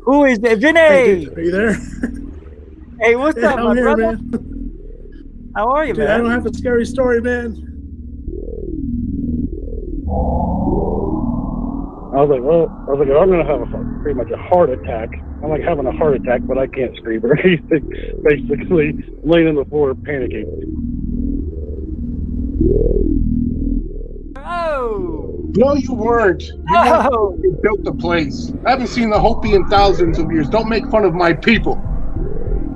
Who is it? Vinny! Hey, dude, are you there? Hey, what's up, I'm my here, brother? man. How are you, Dude, man? I don't have a scary story, man. I was like, I'm gonna have pretty much a heart attack. I'm like having a heart attack, but I can't scream or anything. Basically, laying on the floor, panicking. Oh! No, you weren't. You built the place. I haven't seen the Hopi in thousands of years. Don't make fun of my people.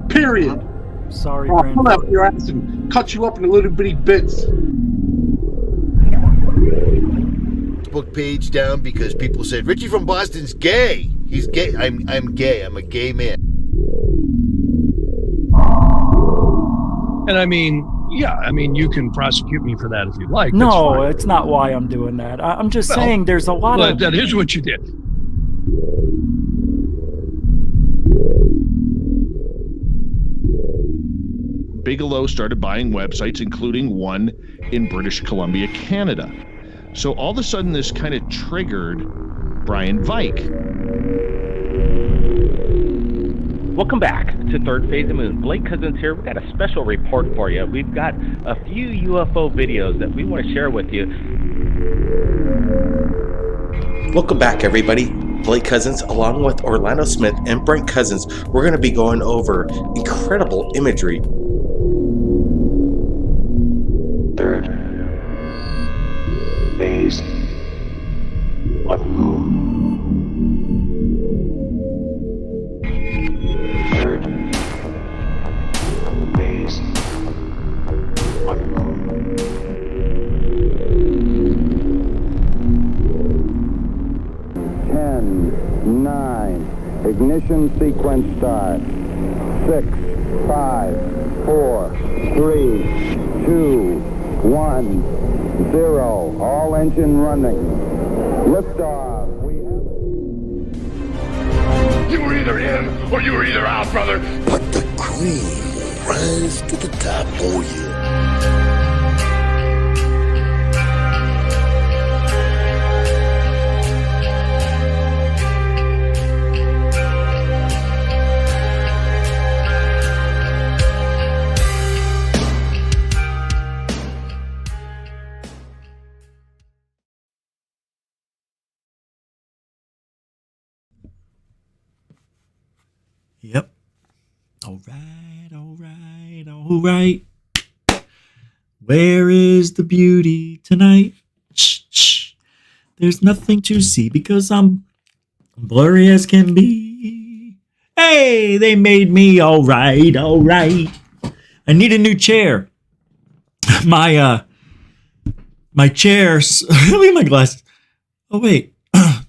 Period. Sorry, I'll Brandon. come out your ass and cut you up into little bitty bits. Facebook page down because people said Richie from Boston's gay. He's gay. I'm gay. I'm a gay man. And I mean, yeah, I mean, you can prosecute me for that if you like. That's No, fine. it's not why I'm doing that. I'm just Well, saying there's a lot But of... that is what you did. Bigelow started buying websites, including one in British Columbia, Canada. So all of a sudden, this kind of triggered Brian Vike. Welcome back to Third Phase of Moon. Blake Cousins here. We've got a special report for you. We've got a few UFO videos that we want to share with you. Welcome back, everybody. Blake Cousins, along with Orlando Smith and Brent Cousins, we're going to be going over incredible imagery. Third phase of moon. Third phase of moon. 10, 9, ignition sequence start. 6, 5, 4, 3, 2, 1, 0. All engine running. Liftoff. You were either in or you were either out, brother. But the cream will rise to the top. Oh yeah. Yep. All right, all right, all right. Where is the beauty tonight? Shh, shh. There's nothing to see because I'm blurry as can be. Hey, they made me all right, all right. I need a new chair. My chairs. Look at my glasses. Oh wait,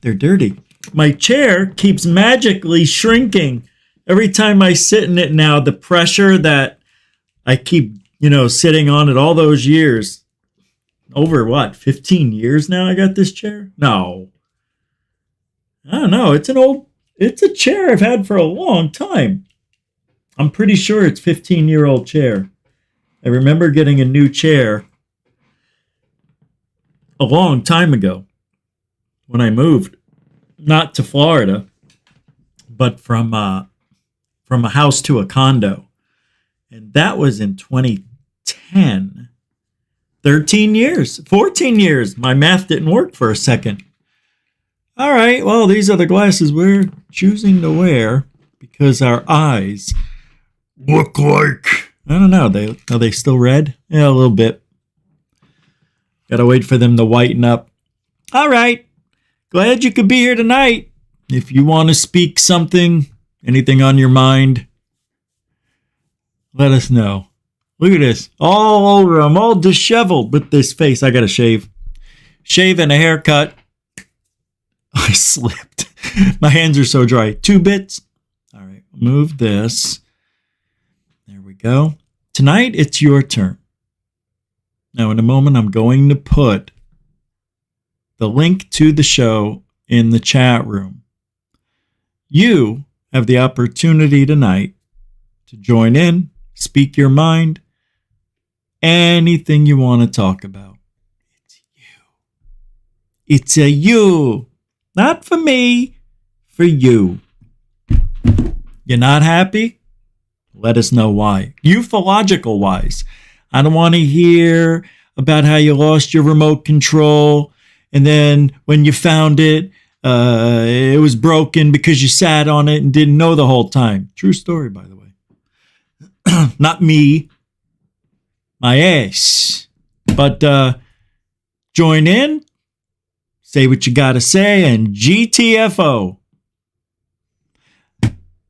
they're dirty. My chair keeps magically shrinking. Every time I sit in it now, the pressure that I keep, sitting on it all those years, over what, 15 years now I got this chair? No. I don't know. It's a chair I've had for a long time. I'm pretty sure it's 15-year-old chair. I remember getting a new chair a long time ago when I moved, not to Florida, but from a house to a condo. And that was in 2010. 13 years, 14 years. My math didn't work for a second. All right, well, these are the glasses we're choosing to wear because our eyes look like, I don't know, are they still red? Yeah, a little bit. Gotta wait for them to whiten up. All right, glad you could be here tonight. If you want to speak something, anything on your mind, let us know. Look at this. All over. I'm all disheveled with this face. I got to shave. Shave and a haircut. I slipped. My hands are so dry. 2 bits. All right. Move this. There we go. Tonight, it's your turn. Now, in a moment, I'm going to put the link to the show in the chat room. You have the opportunity tonight to join in, speak your mind, anything you want to talk about. It's you. It's a you. Not for me, for you. You're not happy? Let us know why. Ufological wise. I don't want to hear about how you lost your remote control and then when you found it, it was broken because you sat on it and didn't know the whole time. True story, by the way. Not me. My ass. But join in. Say what you got to say and GTFO.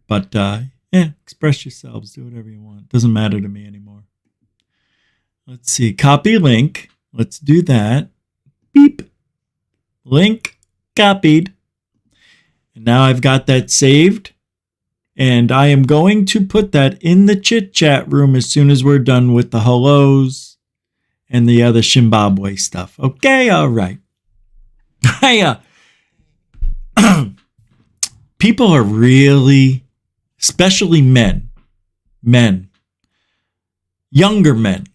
But, express yourselves. Do whatever you want. Doesn't matter to me anymore. Let's see. Copy link. Let's do that. Beep. Link copied. And now I've got that saved. And I am going to put that in the chit chat room as soon as we're done with the hellos and the other Zimbabwe stuff. Okay? All right. People are really, especially men, younger men,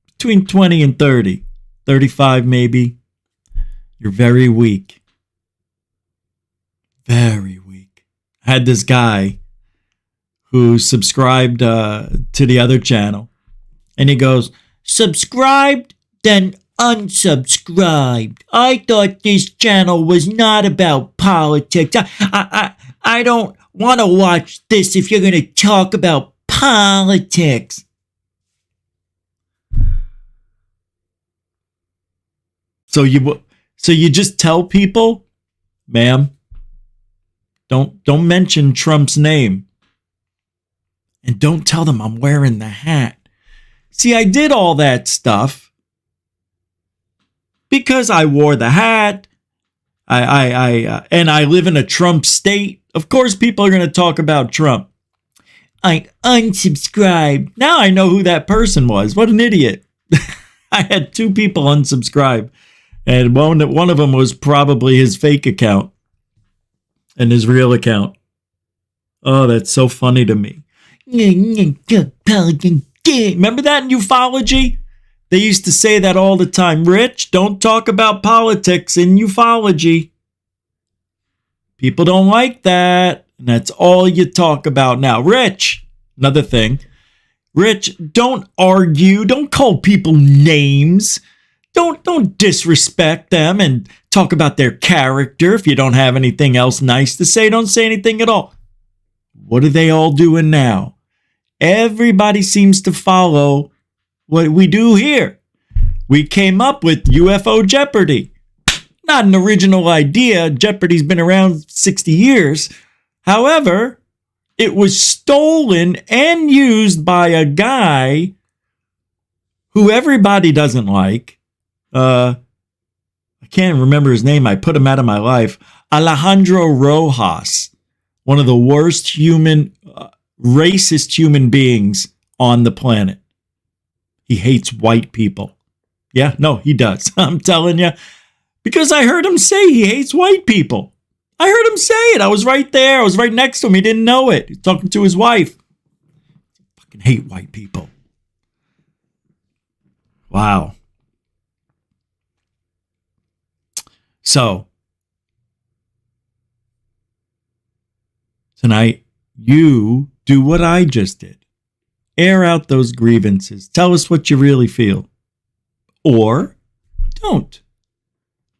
between 20 and 30, 35 maybe, you're very weak. Very weak. I had this guy who subscribed to the other channel, and he goes, subscribed, then unsubscribed. I thought this channel was not about politics. I don't want to watch this if you're going to talk about politics. So you just tell people, ma'am, don't mention Trump's name. And don't tell them I'm wearing the hat. See, I did all that stuff because I wore the hat. And I live in a Trump state. Of course, people are going to talk about Trump. I unsubscribed. Now I know who that person was. What an idiot. I had 2 people unsubscribe. And one of them was probably his fake account and his real account. Oh, that's so funny to me. Remember that in ufology? They used to say that all the time. Rich, don't talk about politics in ufology. People don't like that. And that's all you talk about now. Rich, another thing. Rich, don't argue. Don't call people names. Don't disrespect them and talk about their character. If you don't have anything else nice to say, don't say anything at all. What are they all doing now? Everybody seems to follow what we do here. We came up with UFO Jeopardy. Not an original idea. Jeopardy's been around 60 years. However, it was stolen and used by a guy who everybody doesn't like. I can't remember his name. I put him out of my life. Alejandro Rojas, one of the worst racist human beings on the planet. He hates white people. Yeah, no, he does. I'm telling you. Because I heard him say he hates white people. I heard him say it. I was right there. I was right next to him. He didn't know it. He's talking to his wife. I fucking hate white people. Wow. So, tonight, you do what I just did. Air out those grievances. Tell us what you really feel. Or don't.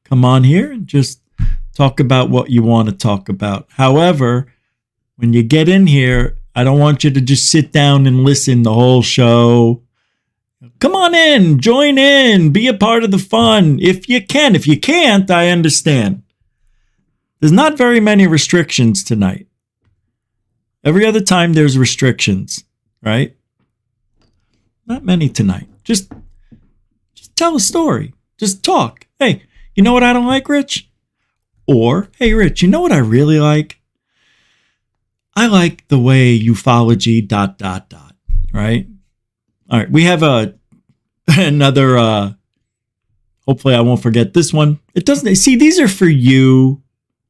Come on here and just talk about what you want to talk about. However, when you get in here, I don't want you to just sit down and listen the whole show. Come on in, join in, be a part of the fun if you can. If you can't, I understand. There's not very many restrictions tonight. Every other time there's restrictions, right? Not many tonight. Just tell a story. Just talk. Hey, you know what I don't like, Rich? Or, hey, Rich, you know what I really like? I like the way ufology ... right? All right, we have another, hopefully I won't forget this one. It doesn't, see, these are for you.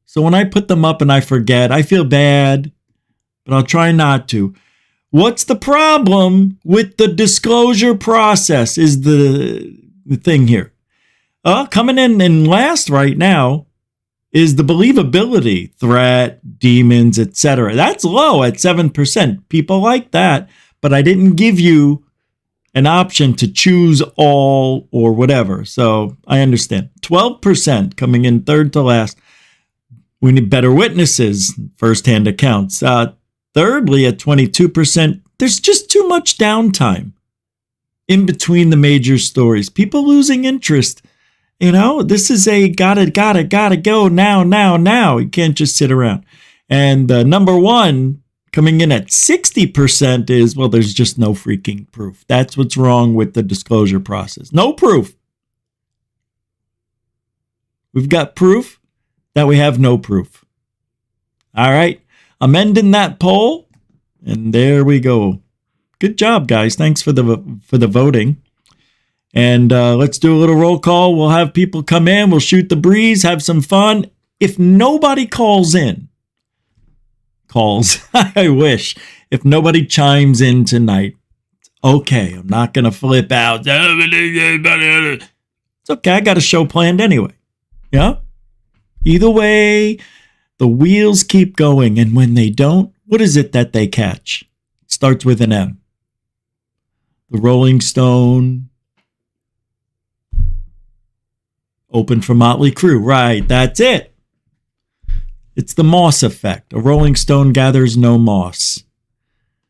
So when I put them up and I forget, I feel bad, but I'll try not to. What's the problem with the disclosure process is the thing here. Coming in last right now is the believability, threat, demons, etc. That's low at 7%. People like that, but I didn't give you an option to choose all or whatever. So I understand. 12% coming in third to last. We need better witnesses, firsthand accounts. Thirdly, at 22%, there's just too much downtime in between the major stories. People losing interest. You know, this is a gotta go now. You can't just sit around. And number one, coming in at 60% is, well, there's just no freaking proof. That's what's wrong with the disclosure process. No proof. We've got proof that we have no proof. All right. I'm ending that poll. And there we go. Good job, guys. Thanks for the voting. And let's do a little roll call. We'll have people come in. We'll shoot the breeze, have some fun. If nobody calls, I wish. If nobody chimes in tonight, okay, I'm not going to flip out. It's okay. I got a show planned anyway. Yeah? Either way, the wheels keep going. And when they don't, what is it that they catch? It starts with an M. The Rolling Stone. Open for Motley Crue. Right, that's it. It's the moss effect. A Rolling Stone gathers no moss.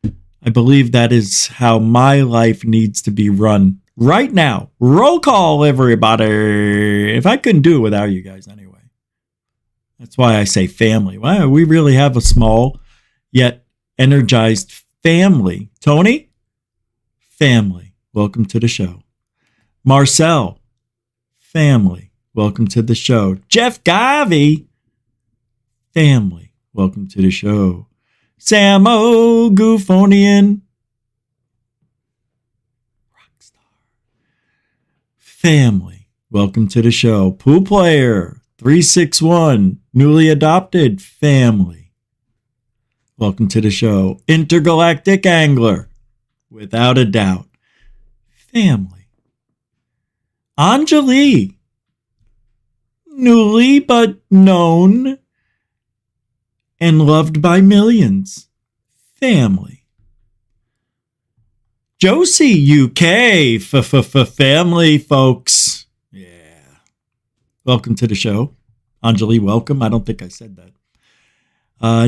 I believe that is how my life needs to be run right now. Roll call, everybody. If I couldn't do it without you guys anyway. That's why I say family. Wow, we really have a small yet energized family. Tony? Family. Welcome to the show. Marcel? Family. Welcome to the show. Jeff Garvey? Family. Welcome to the show. Samo Gufonian? Rockstar. Family. Welcome to the show. Pool Player 361. Newly adopted. Family. Welcome to the show. Intergalactic Angler. Without a doubt. Family. Anjali. Newly but known and loved by millions. Family. Josie, UK. Family, folks. Yeah. Welcome to the show. Anjali, welcome. I don't think I said that.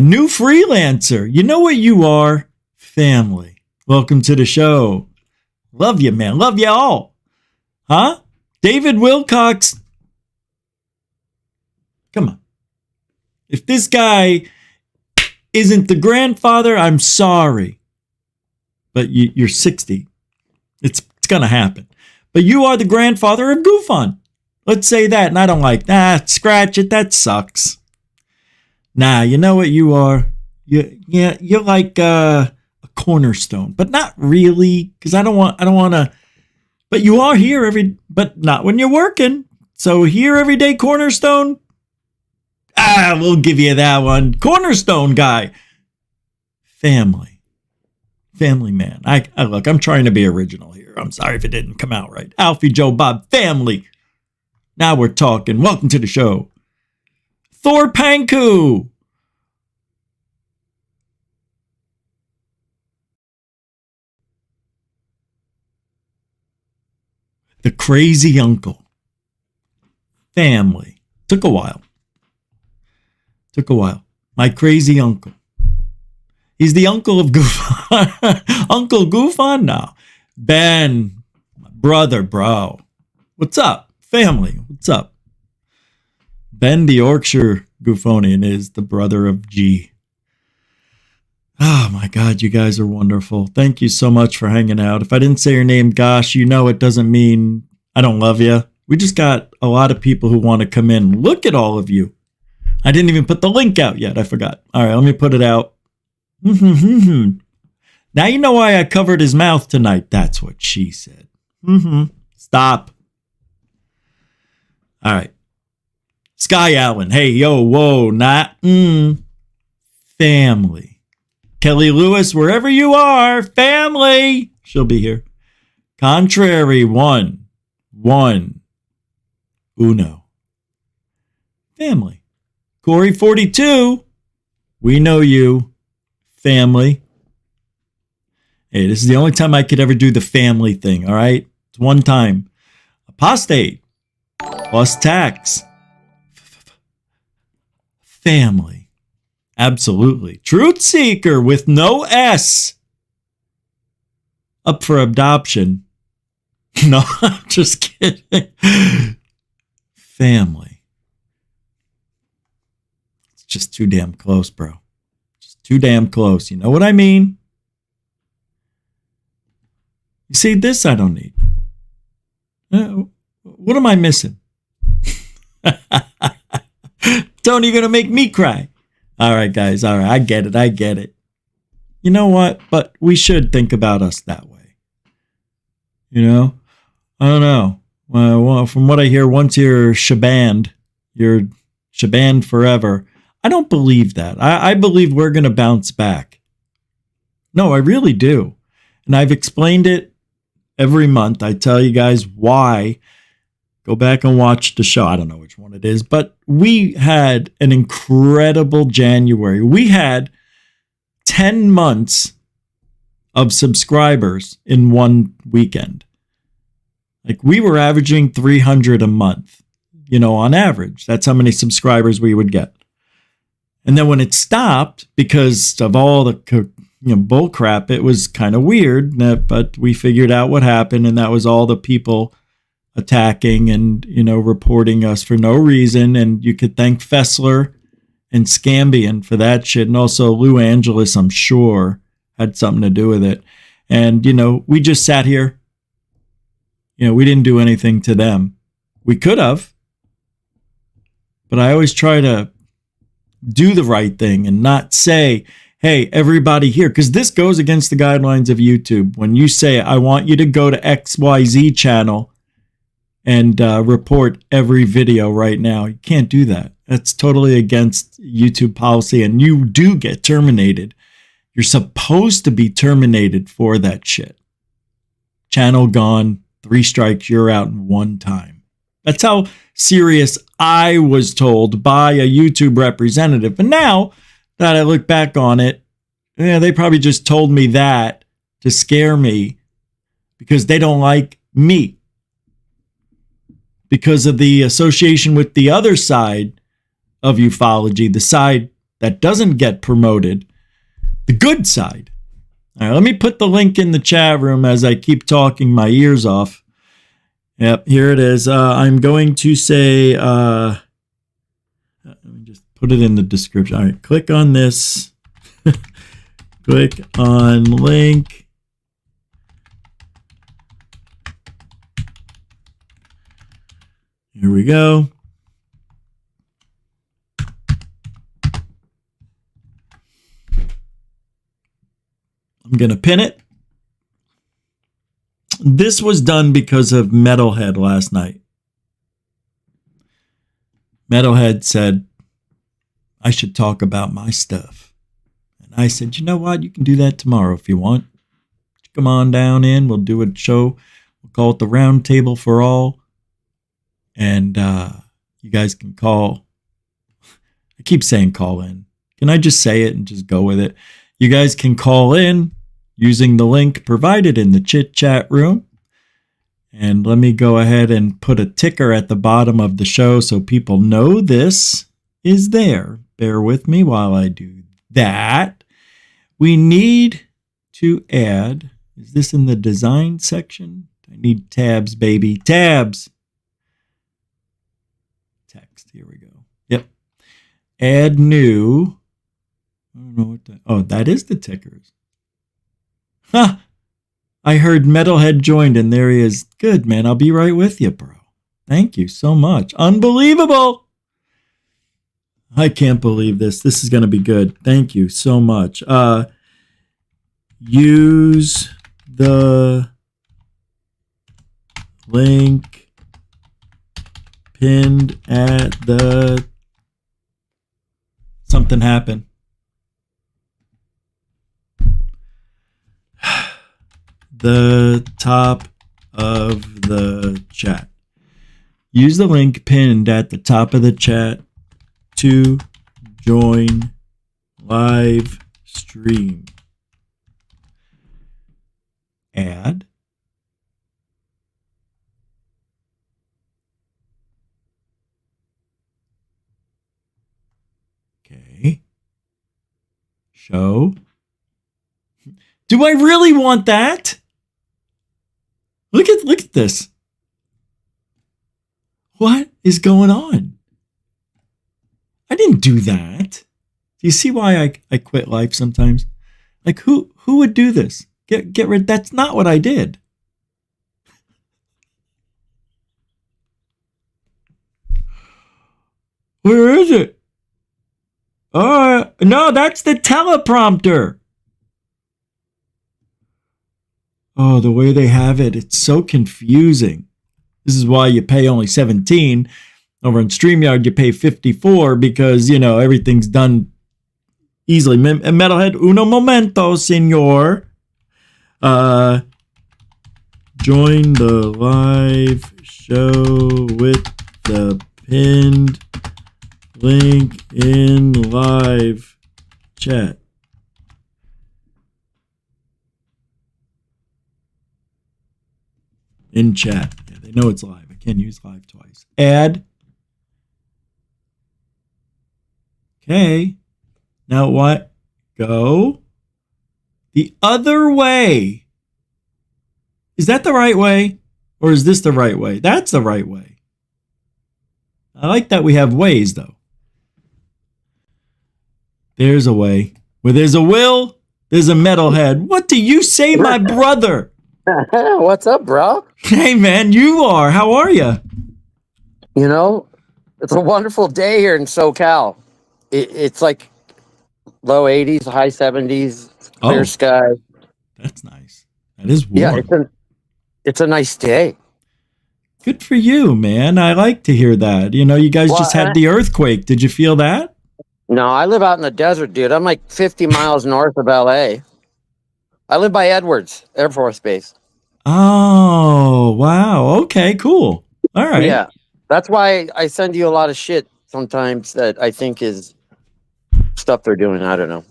New freelancer. You know what you are? Family. Welcome to the show. Love you, man. Love you all. Huh? David Wilcox. Come on. If this guy isn't the grandfather, I'm sorry. But you're 60. It's going to happen. But you are the grandfather of GUFON. Let's say that. And I don't like that. Scratch it. That sucks. Nah, you know what you are? You're like a cornerstone. But not really. Because I don't want to. But you are here but not when you're working. So here every day, cornerstone. We'll give you that one. Cornerstone guy. Family man. I look, I'm trying to be original here. I'm sorry if it didn't come out right. Alfie, Joe, Bob, family. Now we're talking. Welcome to the show. Thor Panku. The crazy uncle. Family. Took a while. My crazy uncle. He's the uncle of GUFON. Uncle GUFON? No. Ben, my brother, bro. What's up? Family, what's up? Ben, the Yorkshire GUFOnian, is the brother of G. Oh my God, you guys are wonderful. Thank you so much for hanging out. If I didn't say your name, gosh, you know it doesn't mean I don't love you. We just got a lot of people who want to come in. Look at all of you. I didn't even put the link out yet. I forgot. All right, let me put it out. Now you know why I covered his mouth tonight. That's what she said. Stop. All right. Sky Allen. Hey, yo, whoa, not. Family. Kelly Lewis, wherever you are. Family. She'll be here. Contrary, one. uno. Family. Corey 42. We know you. Family. Hey, this is the only time I could ever do the family thing, all right? It's one time. Apostate. Plus tax. Family. Absolutely. Truth seeker with no S. Up for adoption. No, I'm just kidding. Family. It's just too damn close, bro. Just too damn close. You know what I mean? You see, this I don't need. What am I missing? Tony, you're going to make me cry. All right, guys. All right. I get it. I get it. You know what? But we should think about us that way. You know? I don't know. Well, from what I hear, once you're shebanned forever. I don't believe that. I believe we're going to bounce back. No, I really do. And I've explained it every month. I tell you guys why. Go back and watch the show. I don't know which one it is, but we had an incredible January. We had 10 months of subscribers in one weekend. Like we were averaging 300 a month, on average. That's how many subscribers we would get. And then when it stopped, because of all the bull crap, it was kind of weird, but we figured out what happened, and that was all the people attacking and, reporting us for no reason. And you could thank Fessler and Scambian for that shit. And also Lou Angeles, I'm sure, had something to do with it. And, we just sat here. We didn't do anything to them. We could have. But I always try to do the right thing and not say, hey, everybody here, because this goes against the guidelines of YouTube. When you say, I want you to go to XYZ channel and report every video right now, you can't do that. That's totally against YouTube policy, and you do get terminated. You're supposed to be terminated for that shit. Channel gone, 3 strikes, you're out in one time. That's how serious I was told by a YouTube representative. But now that I look back on it, they probably just told me that to scare me because they don't like me. Because of the association with the other side of ufology, the side that doesn't get promoted, the good side. All right, let me put the link in the chat room as I keep talking my ears off. Yep, here it is. I'm going to say, let me just put it in the description. All right, click on this. Click on link. Here we go. I'm going to pin it. This was done because of Metalhead last night. Metalhead said, I should talk about my stuff. And I said, you know what? You can do that tomorrow if you want. Come on down in. We'll do a show. We'll call it the Roundtable for All. And you guys can call. I keep saying call in. Can I just say it and just go with it? You guys can call in using the link provided in the chit chat room. And let me go ahead and put a ticker at the bottom of the show so people know this is there. Bear with me while I do that. We need to add, is this in the design section? I need tabs, baby. Tabs. Text. Here we go. Yep. Add new. I don't know what that. Oh, that is the tickers. Huh. I heard Metalhead joined, and there he is. Good, man. I'll be right with you, bro. Thank you so much. Unbelievable. I can't believe this. This is going to be good. Thank you so much. Use the link pinned at the... Something happened. The top of the chat. use the link pinned at the top of the chat to join live stream. Add. Okay. Show. Do I really want that? Look at this. What is going on? I didn't do that. Do you see why I quit life sometimes? Like who would do this? Get rid. That's not what I did. Where is it? No, that's the teleprompter. Oh, the way they have it, it's so confusing. This is why you pay only 17. Over on StreamYard, you pay 54 because, everything's done easily. Metalhead, uno momento, senor. Join the live show with the pinned link in live chat. In chat. Yeah, they know it's live. I can't use live twice. Add. Okay. Now what? Go the other way. Is that the right way? Or is this the right way? That's the right way. I like that we have ways, though. There's a way. Where there's a will, there's a metalhead. What do you say, my brother? What's up, bro? Hey, man, you are. How are you? It's a wonderful day here in SoCal. It's like low 80s, high 70s, clear sky. That's nice. That is warm. Yeah, it's a nice day. Good for you, man. I like to hear that. You guys just had the earthquake. Did you feel that? No, I live out in the desert, dude. I'm like 50 miles north of LA. I live by Edwards Air Force Base. Oh, wow. Okay, cool. All right. Yeah. That's why I send you a lot of shit sometimes that I think is stuff they're doing. I don't know.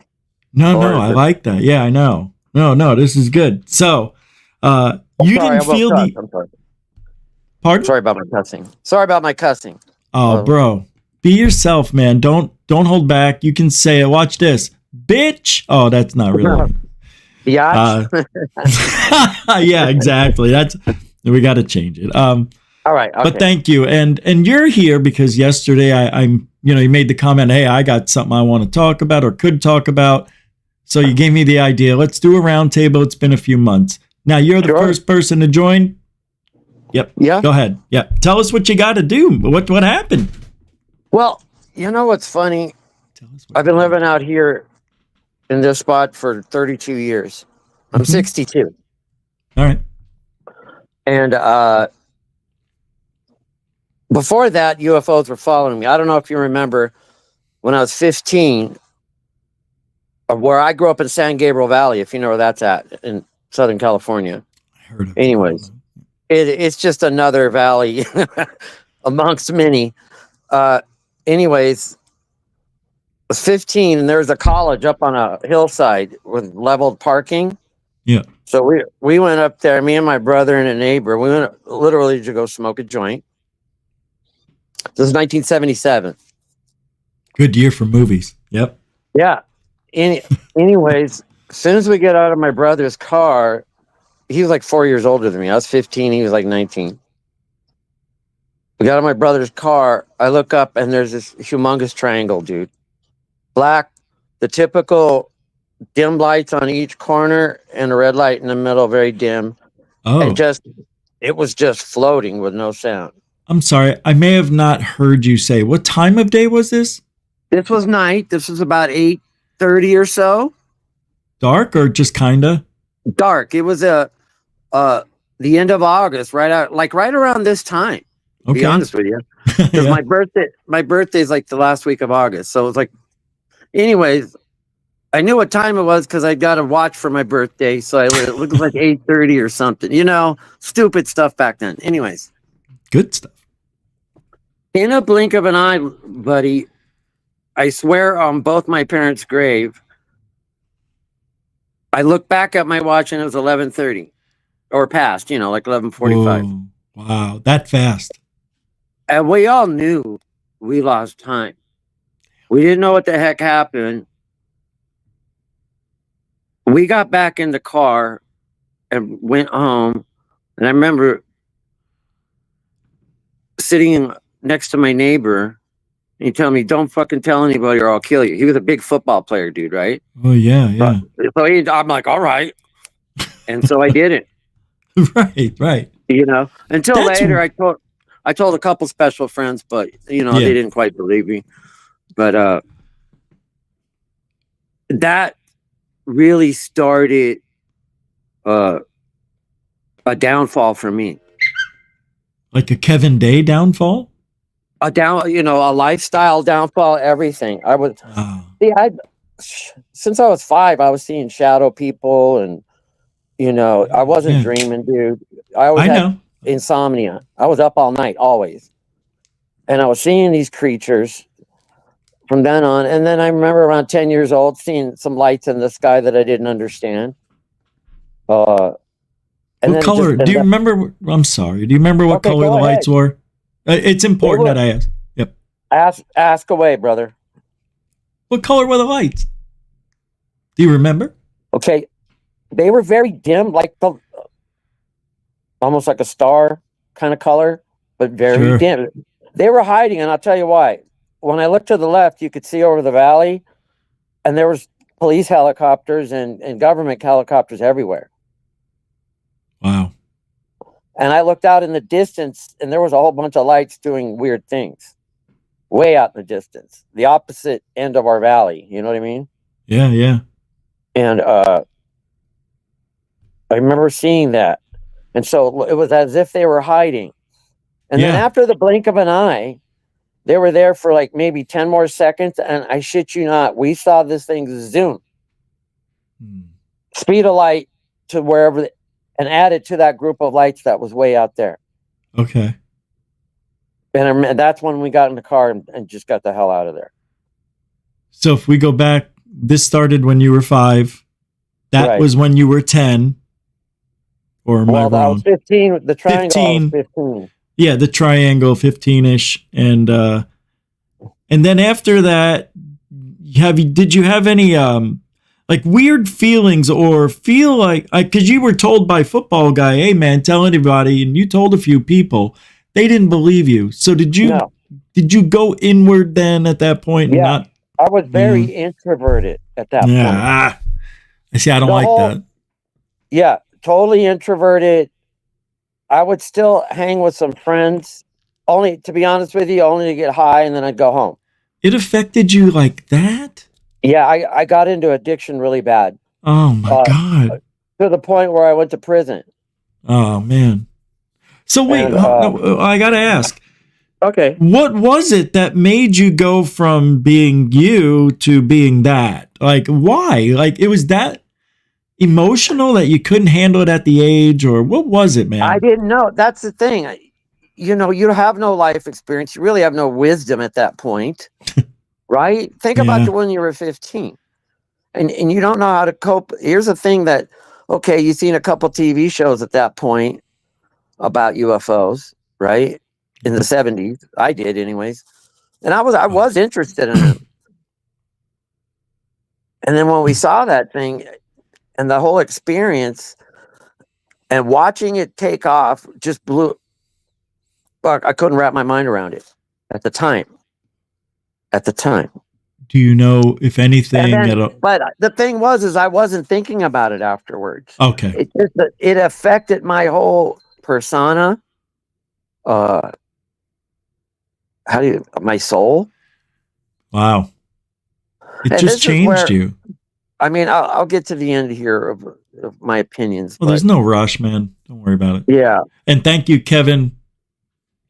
No, I like that. Yeah, I know. No, this is good. So, didn't feel the... I'm sorry. Pardon? Sorry about my cussing. Oh, bro. Be yourself, man. Don't hold back. You can say it. Watch this. Bitch. Oh, that's not really... Yeah. Yeah, exactly. We got to change it. All right. Okay. But thank you. And you're here because yesterday I'm you made the comment, hey, I got something I want to talk about or could talk about. So you gave me the idea. Let's do a roundtable. It's been a few months. Now you're the first person to join. Yep. Yeah. Go ahead. Yeah. Tell us what you got to do. What happened? Well, you know what's funny? I've been living out here in this spot for 32 years. I'm 62. All right. And before that, UFOs were following me. I don't know if you remember when I was 15, where I grew up in San Gabriel Valley, if you know where that's at, in Southern California. I heard of it. Anyways, it's just another valley amongst many. Anyways, I was 15 and there was a college up on a hillside with leveled parking. Yeah. So we went up there, me and my brother and a neighbor. We went literally to go smoke a joint. This is 1977. Good year for movies. Yep. Yeah. Anyways, as soon as we get out of my brother's car, he was like 4 years older than me. I was 15. He was like 19. We got out of my brother's car. I look up and there's this humongous triangle, dude. Black, the typical dim lights on each corner and a red light in the middle, very dim. Oh. And it was just floating with no sound. I'm sorry. I may have not heard you say. What time of day was this? This was night. This was about 8:30 or so. Dark or just kinda? Dark. It was the end of August, right around this time. To be honest with you, because my birthday is like the last week of August, so it's like. Anyways, I knew what time it was because I got a watch for my birthday, so it looked like 8:30 or something. Stupid stuff back then. Anyways, good stuff. In a blink of an eye, buddy, I swear on both my parents' grave, I looked back at my watch and it was 11:30 or past, like 11:45. Whoa. Wow, that fast. And we all knew we lost time. We didn't know what the heck happened. We got back in the car and went home. And I remember sitting next to my neighbor, and he told me, "Don't fucking tell anybody or I'll kill you." He was a big football player, dude, right? Oh yeah. So I'm like, all right. And so I did it. Right. Until That's- later, I told a couple special friends, but they didn't quite believe me. But that really started a downfall for me. Like a Kevin Day downfall? A lifestyle downfall, everything. I was since I was 5, I was seeing shadow people, and I wasn't dreaming, dude. I always had insomnia. I was up all night, always, and I was seeing these creatures from then on. And then I remember around 10 years old seeing some lights in the sky that I didn't understand. And what color? Do you remember? I'm sorry. Do you remember what color the lights were? It's important that I ask. Yep. Ask away, brother. What color were the lights? Do you remember? Okay, they were very dim, like almost like a star kind of color, but very dim. They were hiding, and I'll tell you why. When I looked to the left, you could see over the valley, and there was police helicopters and government helicopters everywhere. Wow. And I looked out in the distance, and there was a whole bunch of lights doing weird things way out in the distance, the opposite end of our valley. You know what I mean? Yeah. And I remember seeing that. And so it was as if they were hiding. And then after the blink of an eye, they were there for like maybe 10 more seconds. And I shit you not, we saw this thing zoom. Speed of light to wherever, and added to that group of lights that was way out there. Okay. And that's when we got in the car and just got the hell out of there. So if we go back, this started when you were 5. That was when you were 10. Or am I wrong? I was 15. The triangle was 15. Yeah, the triangle, 15-ish. And then after that, did you have any like weird feelings or feel like, because you were told by football guy, hey man, tell anybody, and you told a few people, they didn't believe you. So did you go inward then at that point? Yeah, I was very introverted at that point. I see. I don't like that. Yeah, totally introverted. I would still hang with some friends, only to be honest with you, only to get high, and then I'd go home. It affected you like that? Yeah, I got into addiction really bad. Oh my God. To the point where I went to prison. Oh man. So wait, I gotta ask. Okay. What was it that made you go from being you to being that? Like, why? Like, it was that emotional that you couldn't handle it at the age, or what was it, man? I didn't know. That's the thing. You have no life experience. You really have no wisdom at that point, right? Think about it when you were 15, and you don't know how to cope. Here's the thing that, okay, you've seen a couple TV shows at that point about UFOs, right? In the 70s, I did, anyways, and I was interested in them. And then when we saw that thing, and the whole experience, and watching it take off, just blew. Fuck, I couldn't wrap my mind around it at the time. Do you know if anything? But the thing was, I wasn't thinking about it afterwards. Okay. It affected my whole persona. My soul? Wow. It just changed you. I mean, I'll get to the end here of my opinions. Well, there's no rush, man. Don't worry about it. Yeah. And thank you, Kevin,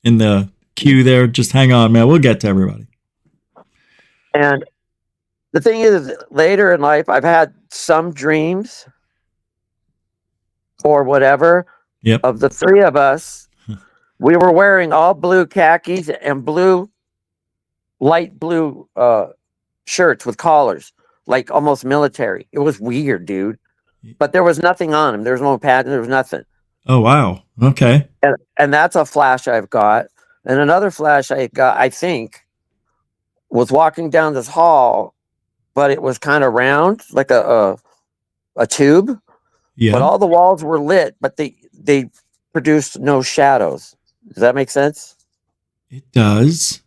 in the queue there. Just hang on, man. We'll get to everybody. And the thing is, later in life, I've had some dreams or whatever of the three of us. We were wearing all blue khakis and light blue shirts with collars, like almost military. It was weird, dude. But there was nothing on him. There was no pattern. There was nothing. Oh, wow. Okay. And that's a flash I've got. And another flash I got, I think, was walking down this hall, but it was kind of round, like a tube. Yeah. But all the walls were lit, but they produced no shadows. Does that make sense? It does.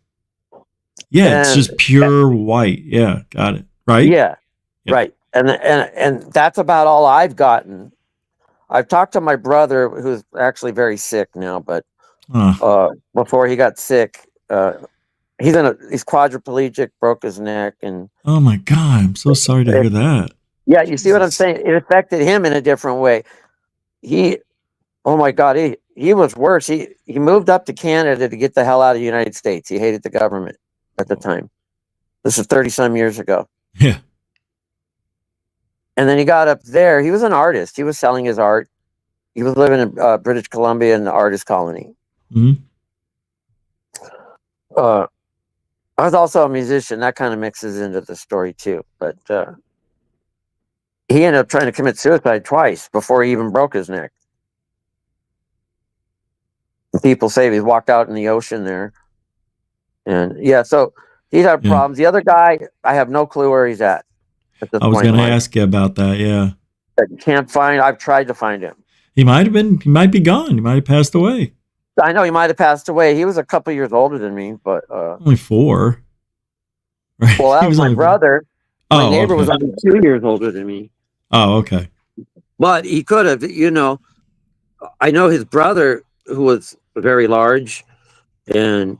Yeah, it's just pure white. Yeah, got it. Right? Yeah, Yep. right. And that's about all I've gotten. I've talked to my brother, who's actually very sick now, but before he got sick, he's quadriplegic, broke his neck, and oh my God, I'm so sorry to hear that. yeah, you see what I'm saying? It affected him in a different way. Oh my God, he was worse. He moved up to Canada to get the hell out of the United States. He hated the government at the time. This is 30-some years ago. Yeah. And then he got up there. He was an artist. He was selling his art. He was living in British Columbia in the artist colony. Mm-hmm. I was also a musician. That kind of mixes into the story too. But he ended up trying to commit suicide twice before he even broke his neck. People say he walked out in the ocean there. And yeah, so he's had problems. The other guy, I have no clue where he's at this I was point going to ask you about that. Yeah. I can't find. I've tried to find him. He might be gone. He might have passed away. I know he might have passed away. He was a couple years older than me, but only 4. Right. Well, that was my brother. My neighbor was only 2 years older than me. Oh, okay. But he could have, I know his brother, who was very large and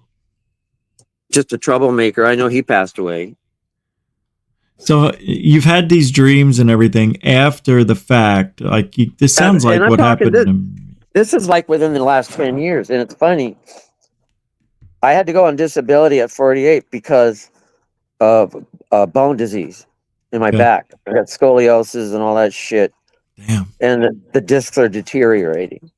just a troublemaker. I know he passed away. So you've had these dreams and everything after the fact. Like this sounds like what happened. This is like within the last 10 years. And it's funny. I had to go on disability at 48 because of bone disease in my back. I got scoliosis and all that shit. Damn. And the discs are deteriorating.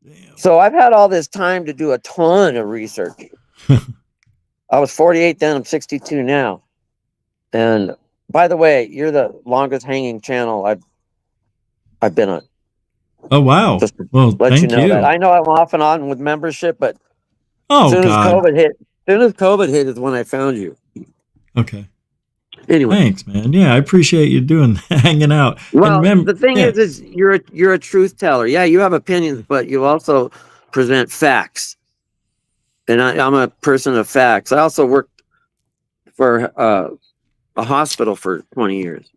Damn. So I've had all this time to do a ton of research. I was 48 then. I'm 62 now. And by the way, you're the longest hanging channel I've been on. Oh wow! Just well, let thank you know that. I know I'm off and on with membership, but as soon as COVID hit is when I found you. Okay. Anyway, thanks, man. Yeah, I appreciate you doing hanging out. Well, the thing is you're a truth teller. Yeah, you have opinions, but you also present facts. And I'm a person of facts. I also worked for a hospital for 20 years.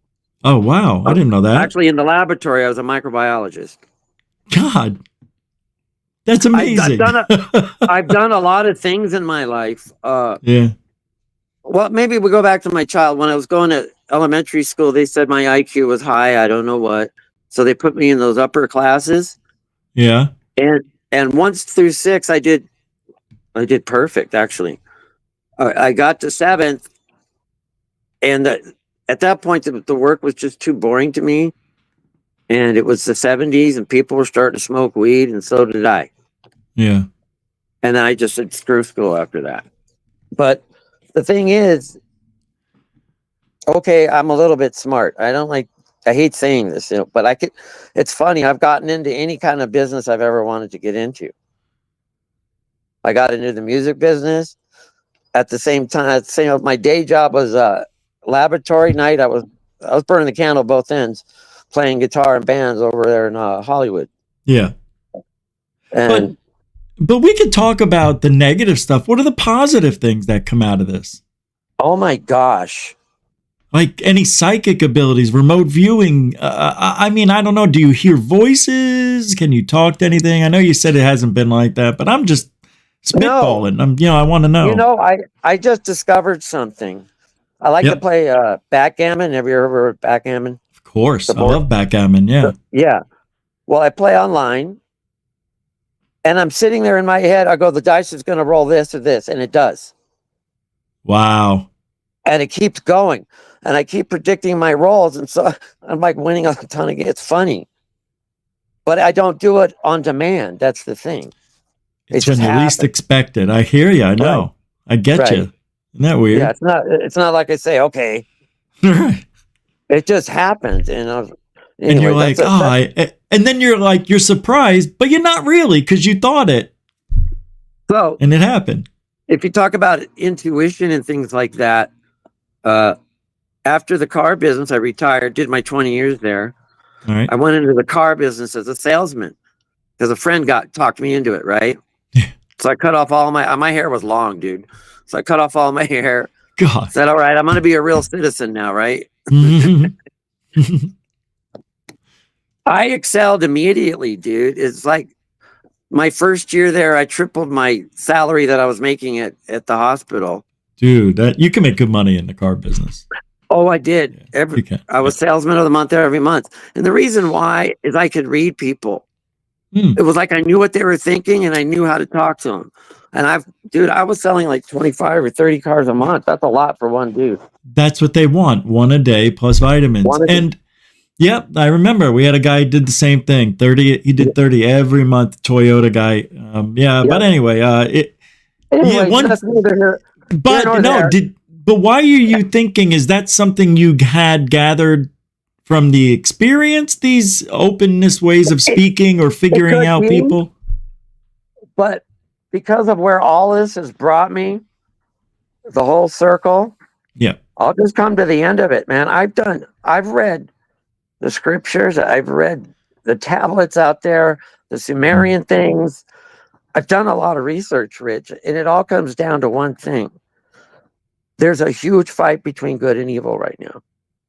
Oh wow! I didn't know that. Actually, in the laboratory, I was a microbiologist. God, that's amazing. I've done a lot of things in my life. Yeah. Well, maybe we go back to my child. When I was going to elementary school, they said my IQ was high. I don't know what. So they put me in those upper classes. Yeah. And 1 through 6, I did perfect, actually. I got to 7th, and at that point, the work was just too boring to me. And it was the 70s, and people were starting to smoke weed, and so did I. Yeah. And then I just said, screw school after that. But the thing is, okay, I'm a little bit smart. I hate saying this, but it's funny. I've gotten into any kind of business I've ever wanted to get into. I got into the music business. At the same time, my day job was laboratory night. I was burning the candle both ends, playing guitar in bands over there in Hollywood. Yeah. And but we could talk about the negative stuff. What are the positive things that come out of this? Oh my gosh. Like any psychic abilities, remote viewing. I mean, I don't know. Do you hear voices? Can you talk to anything? I know you said it hasn't been like that, but I'm just spitballing. I want to know. I just discovered something. I like to play backgammon. Have you ever heard backgammon? Of course. I love backgammon. Yeah. Yeah. Well, I play online, and I'm sitting there in my head. I go, the dice is going to roll this or this, and it does. Wow. And it keeps going. And I keep predicting my rolls. And so I'm like winning a ton of games. It's funny. But I don't do it on demand. That's the thing. It's just when you least happens. expect it. I hear you. I know. Right. I get Right. you. Isn't that weird? Yeah, it's not like I say, okay. Right. It just happens, and And anyway, you're like, and then you're like, you're surprised, but you're not really because you thought it. So, and it happened. If you talk about intuition and things like that, after the car business, I retired, did my 20 years there. All right. I went into the car business as a salesman because a friend talked me into it, right? So I cut off all my hair was long, dude. So I cut off all my hair. God. Said, all right, I'm going to be a real citizen now, right? I excelled immediately, dude. It's like my first year there, I tripled my salary that I was making at the hospital. Dude, you can make good money in the car business. Oh, I did. I was salesman of the month every month. And the reason why is I could read people. It was like I knew what they were thinking and I knew how to talk to them. And I was selling like 25 or 30 cars a month. That's a lot for one dude. That's what they want. One a day plus vitamins. Yep, I remember we had a guy who did the same thing. 30, he did 30 every month, Toyota guy. But anyway, but why are you thinking, is that something you had gathered from the experience, these openness ways of speaking or figuring out people? But because of where all this has brought me, the whole circle, I'll just come to the end of it, man. I've read the scriptures, I've read the tablets out there, the Sumerian things. I've done a lot of research, Rich, and it all comes down to one thing. There's a huge fight between good and evil right now.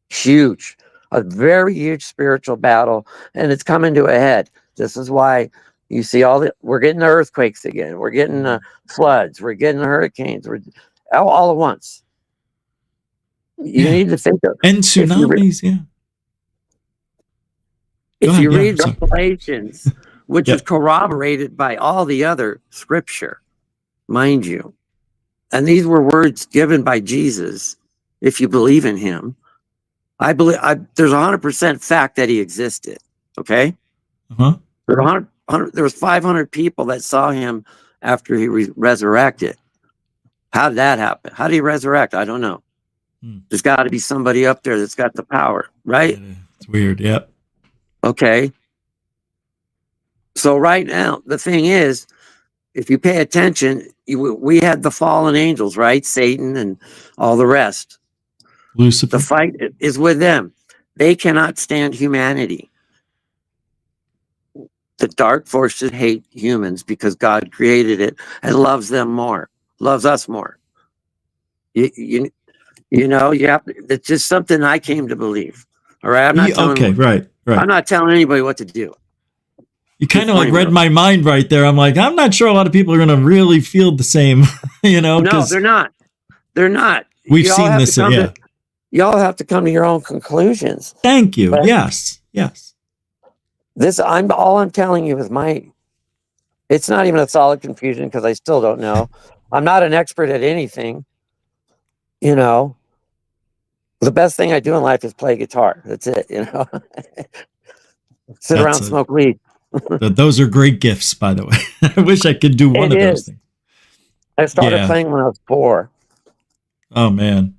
Huge. A very huge spiritual battle, and it's coming to a head. This is why you see we're getting the earthquakes again. We're getting the floods. We're getting the hurricanes. We're all at once. You need to think of and tsunamis. If you read Revelations, which is corroborated by all the other scripture, mind you, and these were words given by Jesus, if you believe in him, I believe there's 100% fact that he existed. Okay. There was 500 people that saw him after he resurrected. How did that happen? How did he resurrect? I don't know. There's got to be somebody up there that's got the power, right? It's weird. Yep. Okay. So right now, the thing is, if you pay attention, we had the fallen angels, right? Satan and all the rest. Lucifer. The fight is with them. They cannot stand humanity. The dark forces hate humans because God created it and loves them more, loves us more. You know, you have to, it's just something I came to believe. All right. I'm not telling right. I'm not telling anybody what to do. You kind of like read my mind right there. I'm like, I'm not sure a lot of people are going to really feel the same, No, they're not. They're not. We've seen this. Y'all have to come to your own conclusions. Thank you. But yes. All I'm telling you is it's not even a solid confusion because I still don't know. I'm not an expert at anything. You know, the best thing I do in life is play guitar. That's it. You know, sit around, smoke weed. Those are great gifts, by the way. I wish I could do one of those things. I started playing when I was 4. Oh man.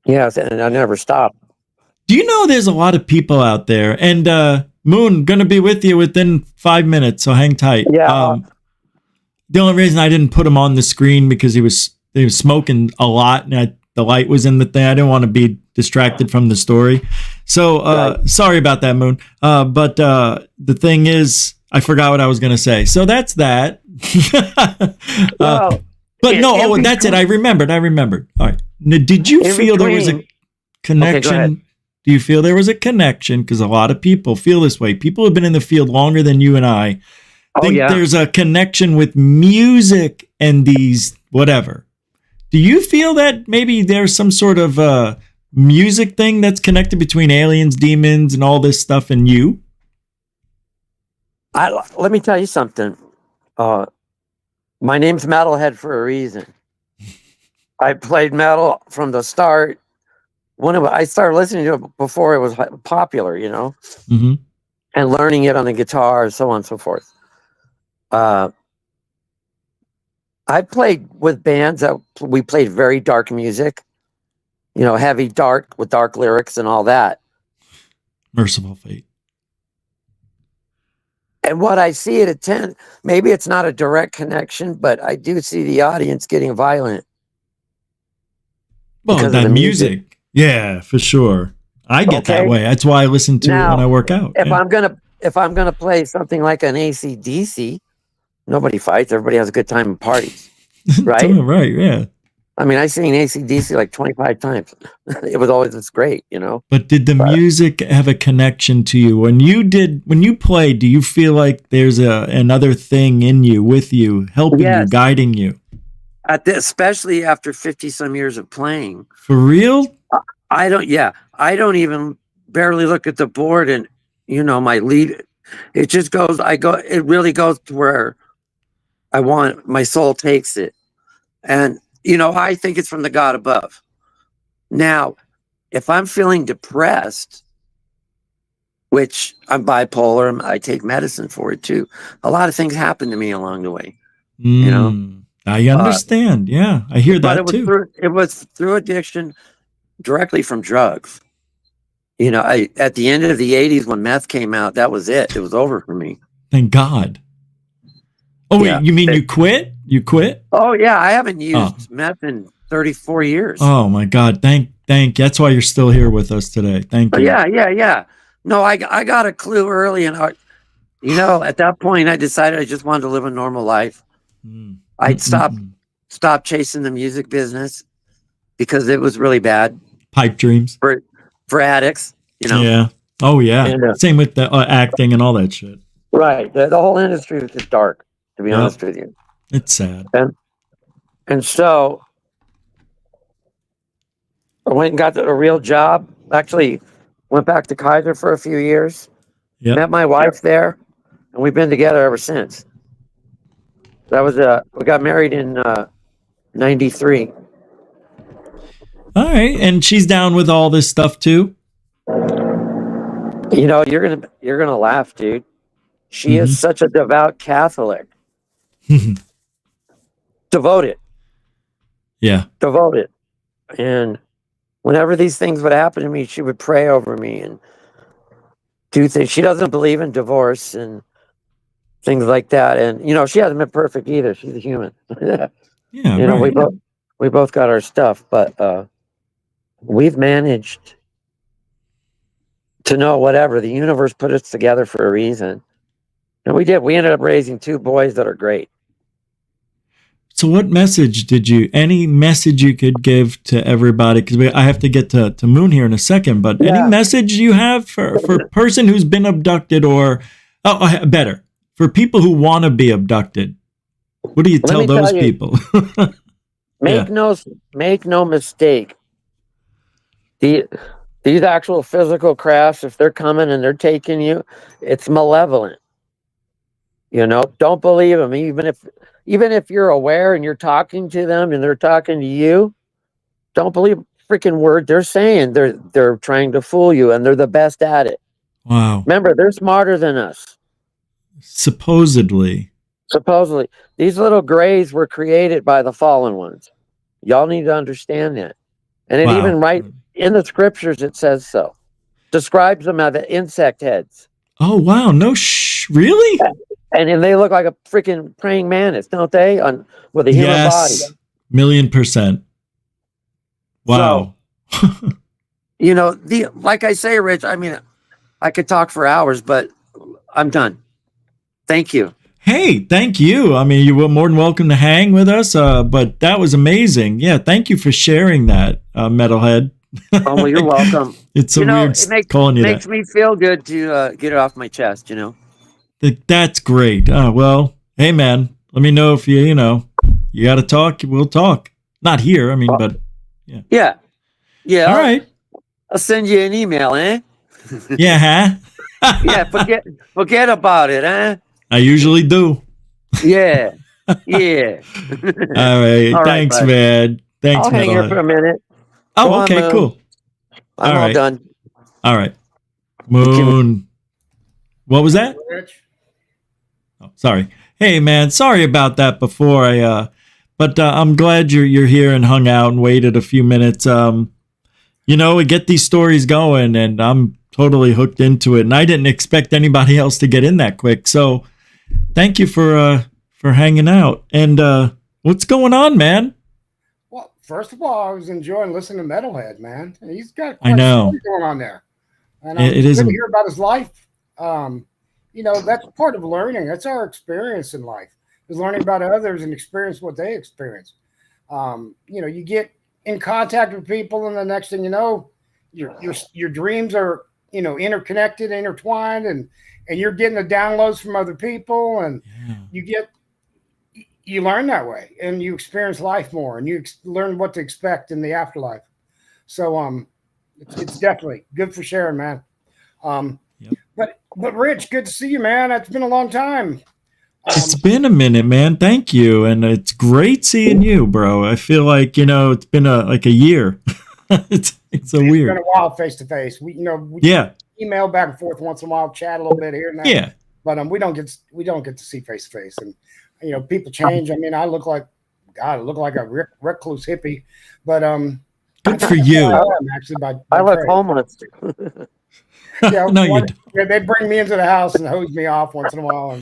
Yes, and I never stopped. Do you know there's a lot of people out there? And Moon, gonna be with you within 5 minutes, so hang tight. Yeah. The only reason I didn't put him on the screen because he was smoking a lot, and the light was in the thing. I didn't want to be distracted from the story. So sorry about that, Moon. But the thing is, I forgot what I was gonna say. So that's that. That's it. I remembered. All right. Now, did you feel there was a connection? Do you feel there was a connection? Because a lot of people feel this way. People have been in the field longer than you and I. Think there's a connection with music and these whatever. Do you feel that maybe there's some sort of music thing that's connected between aliens, demons, and all this stuff and you? Let me tell you something. My name's Metalhead for a reason. I played metal from the start. I started listening to it before it was popular, you know, and learning it on the guitar, so on and so forth. I played with bands that we played very dark music, heavy dark with dark lyrics and all that. Merciful fate. And what I see at 10, maybe it's not a direct connection, but I do see the audience getting violent. Well, because of that the music. Yeah, for sure. I get that way. That's why I listen to it when I work out. If I'm gonna play something like an AC/DC, nobody fights. Everybody has a good time and parties, right? Right. Yeah. I mean, I seen AC/DC like 25 times. It was always it's great, But did the music have a connection to you when you play? Do you feel like there's another thing in you, with you, helping you, guiding you? Especially after 50 some years of playing. For real? I don't even barely look at the board, and my lead, it just goes, it really goes to where I want, my soul takes it. And, I think it's from the God above. Now, if I'm feeling depressed, which I'm bipolar, I take medicine for it too. A lot of things happen to me along the way, I understand. Yeah, I hear that too. It was through addiction, directly from drugs. At the end of the 80s when meth came out, that was it. It was over for me. Thank God. Oh, wait, you mean you quit? You quit? Oh, yeah. I haven't used meth in 34 years. Oh, my God. Thank. That's why you're still here with us today. Thank you. Yeah. No, I got a clue early. And, at that point, I decided I just wanted to live a normal life. I'd stop chasing the music business because it was really bad. Pipe dreams. For addicts, Yeah. Oh, yeah. And, same with the acting and all that shit. Right. The whole industry was just dark, to be honest with you. It's sad. And so I went and got a real job. Actually, went back to Kaiser for a few years. Yep. Met my wife there, and we've been together ever since. That was we got married in 93. All right, and she's down with all this stuff too. You're gonna laugh, dude. She is such a devout Catholic. Devoted. Yeah. Devoted. And whenever these things would happen to me, she would pray over me and do things. She doesn't believe in divorce and things like that. And she hasn't been perfect either. She's a human. Yeah. We both got our stuff, but we've managed to know whatever. The universe put us together for a reason. And we did. We ended up raising 2 boys that are great. So what message any message you could give to everybody? Because I have to get to Moon here in a second, but any message you have for a person who's been abducted or, better, for people who want to be abducted? What do you tell those people? Make no mistake. These actual physical crafts, if they're coming and they're taking you, it's malevolent. Don't believe them. Even if you're aware and you're talking to them and they're talking to you, don't believe a freaking word they're saying. They're trying to fool you, and they're the best at it. Wow. Remember, they're smarter than us. Supposedly. These little grays were created by the fallen ones. Y'all need to understand that. And it even right in the scriptures, it says so. Describes them as insect heads. Oh, wow. No, really? And then they look like a freaking praying mantis, don't they? With a human body. 1,000,000%. Wow. So, like I say, Rich, I mean, I could talk for hours, but I'm done. Thank you. Hey, thank you. I mean, you were more than welcome to hang with us, but that was amazing. Yeah, thank you for sharing that, Metalhead. Oh, well, you're welcome. It's so weird calling you that. It makes me feel good to get it off my chest, That's great. Well, hey, man, let me know if you got to talk. We'll talk. Not here, but yeah. Yeah. All right. I'll send you an email, eh? Yeah, huh? Yeah, forget about it, eh? I usually do. Yeah. All right. Thanks, man. Thanks, I'll hang here for a minute. Oh, okay, cool. I'm all done. All right. Moon. What was that? Oh, sorry. Hey, man. Sorry about that before. But I'm glad you're here and hung out and waited a few minutes. We get these stories going, and I'm totally hooked into it. And I didn't expect anybody else to get in that quick. So thank you for hanging out. And what's going on, man? Well, first of all, I was enjoying listening to Metalhead, man. He's got I know going on there, and it good is. to hear about his life. That's part of learning. That's our experience in life, is learning about others and experience what they experience. You get in contact with people, and the next thing you know, your dreams are interconnected, intertwined, and you're getting the downloads from other people, and you learn that way, and you experience life more, and you learn what to expect in the afterlife. So it's definitely good for sharing, man. But Rich, good to see you, man. It's been a long time. It's been a minute, man. Thank you, and it's great seeing you, bro. I feel like it's been a year. it's weird. Been a while face to face. We email back and forth once in a while, chat a little bit here and there. Yeah, but we don't get to see face to face, and people change. I mean, I look like a recluse hippie, but good for you. I look homeless. No, you don't. Yeah, they bring me into the house and hose me off once in a while.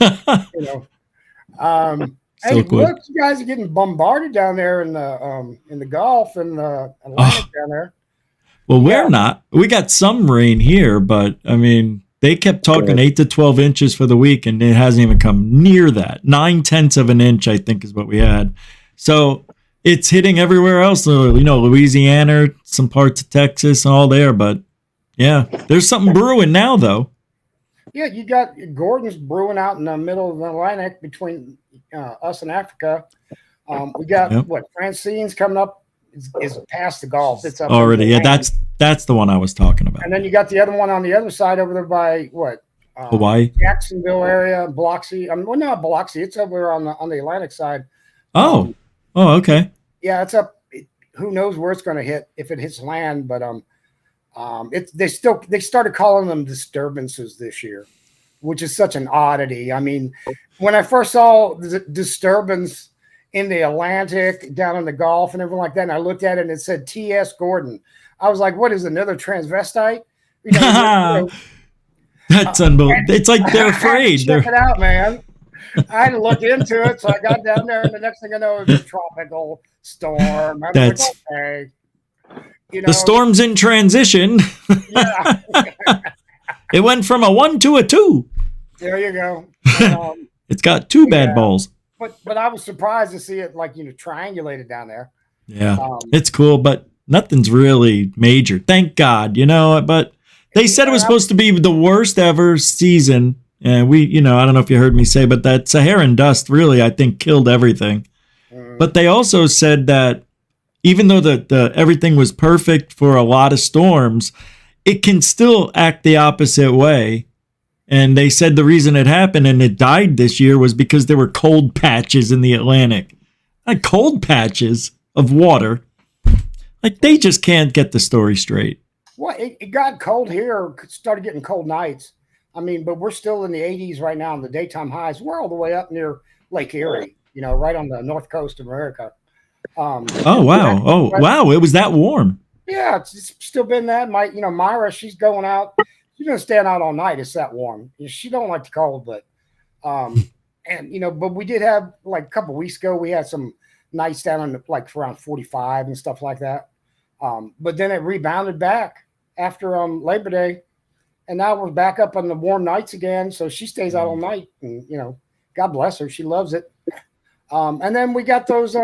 And, hey, look, you guys are getting bombarded down there in the Gulf and the Atlantic down there. Well, we're not. We got some rain here, but I mean, they kept talking 8 to 12 inches for the week, and it hasn't even come near that. 9/10 of an inch, I think, is what we had. So it's hitting everywhere else. Louisiana, some parts of Texas, and all there, but. Yeah, there's something brewing now, though. Yeah, you got Gordon's brewing out in the middle of the Atlantic between us and Africa. We got Francine's coming up is past the Gulf. It's up already. Yeah, that's the one I was talking about. And then you got the other one on the other side over there by Hawaii, Jacksonville area, Biloxi. Not Biloxi. It's over on the Atlantic side. Oh, okay. Yeah, it's up. Who knows where it's going to hit if it hits land, but they started calling them disturbances this year, which is such an oddity. I mean, when I first saw the disturbance in the Atlantic, down in the Gulf and everything like that, and I looked at it and it said T.S. Gordon, I was like, what is another transvestite? That's unbelievable. It's like they're afraid. Check it out, man. I had to look into it, so I got down there, and the next thing I know, it was a tropical storm. I was like, okay. The storm's in transition. Yeah. It went from a 1 to a 2. There you go. It's got 2 bad balls. But I was surprised to see it triangulated down there. Yeah, it's cool, but nothing's really major. Thank God, But they said it was supposed to be the worst ever season, and I don't know if you heard me say, but that Saharan dust really, I think, killed everything. But they also said that. Even though the everything was perfect for a lot of storms, it can still act the opposite way. And they said the reason it happened and it died this year was because there were cold patches in the Atlantic. Like cold patches of water. Like they just can't get the story straight. Well, it got cold here, started getting cold nights. I mean, but we're still in the 80s right now in the daytime highs. We're all the way up near Lake Erie, right on the north coast of America. Wow! Wow! It was that warm. Yeah, it's still been that. Myra, she's going out. She's gonna stand out all night. It's that warm. She don't like the cold, but but we did have a couple weeks ago. We had some nights down in around 45 and stuff like that. But then it rebounded back after Labor Day, and now we're back up on the warm nights again. So she stays out all night, and God bless her, she loves it. And then we got those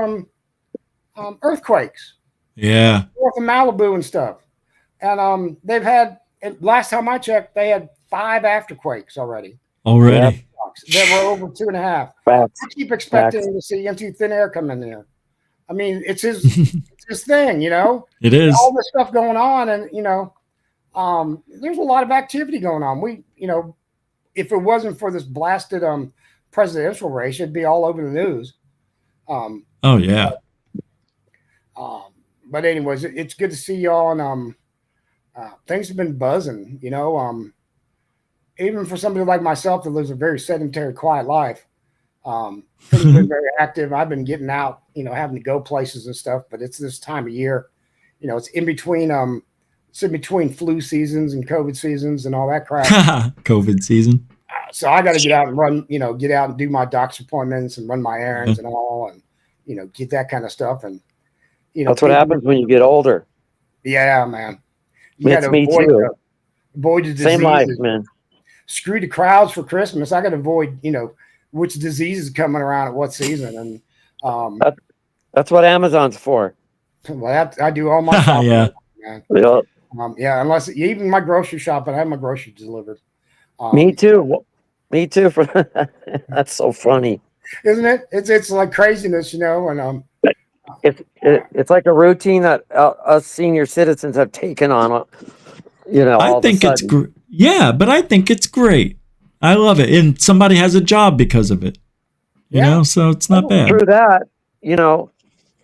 earthquakes. Yeah. North of Malibu and stuff. And they've had, last time I checked, they had 5 afterquakes already. Already. That were over 2.5. I keep expecting to see Into Thin Air come in there. I mean, it's his thing, It is. All this stuff going on, and there's a lot of activity going on. We, if it wasn't for this blasted presidential race, it'd be all over the news. Oh yeah. But anyways, it's good to see y'all, and things have been buzzing, even for somebody like myself that lives a very sedentary, quiet life. Things have been very active. I've been getting out, having to go places and stuff, but it's this time of year, it's in between flu seasons and COVID seasons and all that crap. COVID season. So I got to get out and run, get out and do my doc's appointments and run my errands and all, and, get that kind of stuff. And, that's what happens when you get older. Yeah, man. You It's me too. Avoid the diseases. Same life, man. Screw the crowds for Christmas. I got to avoid, which disease is coming around at what season. And that's what Amazon's for. Well, I do all my shopping. Yeah. Man. Yeah, unless even my grocery shop, I have my groceries delivered. Me too. Me too. That's so funny, isn't it? It's like craziness, and it's like a routine that us senior citizens have taken on. I think it's great. Yeah, but I think it's great. I love it, and somebody has a job because of it. You know, so it's not bad. Through that,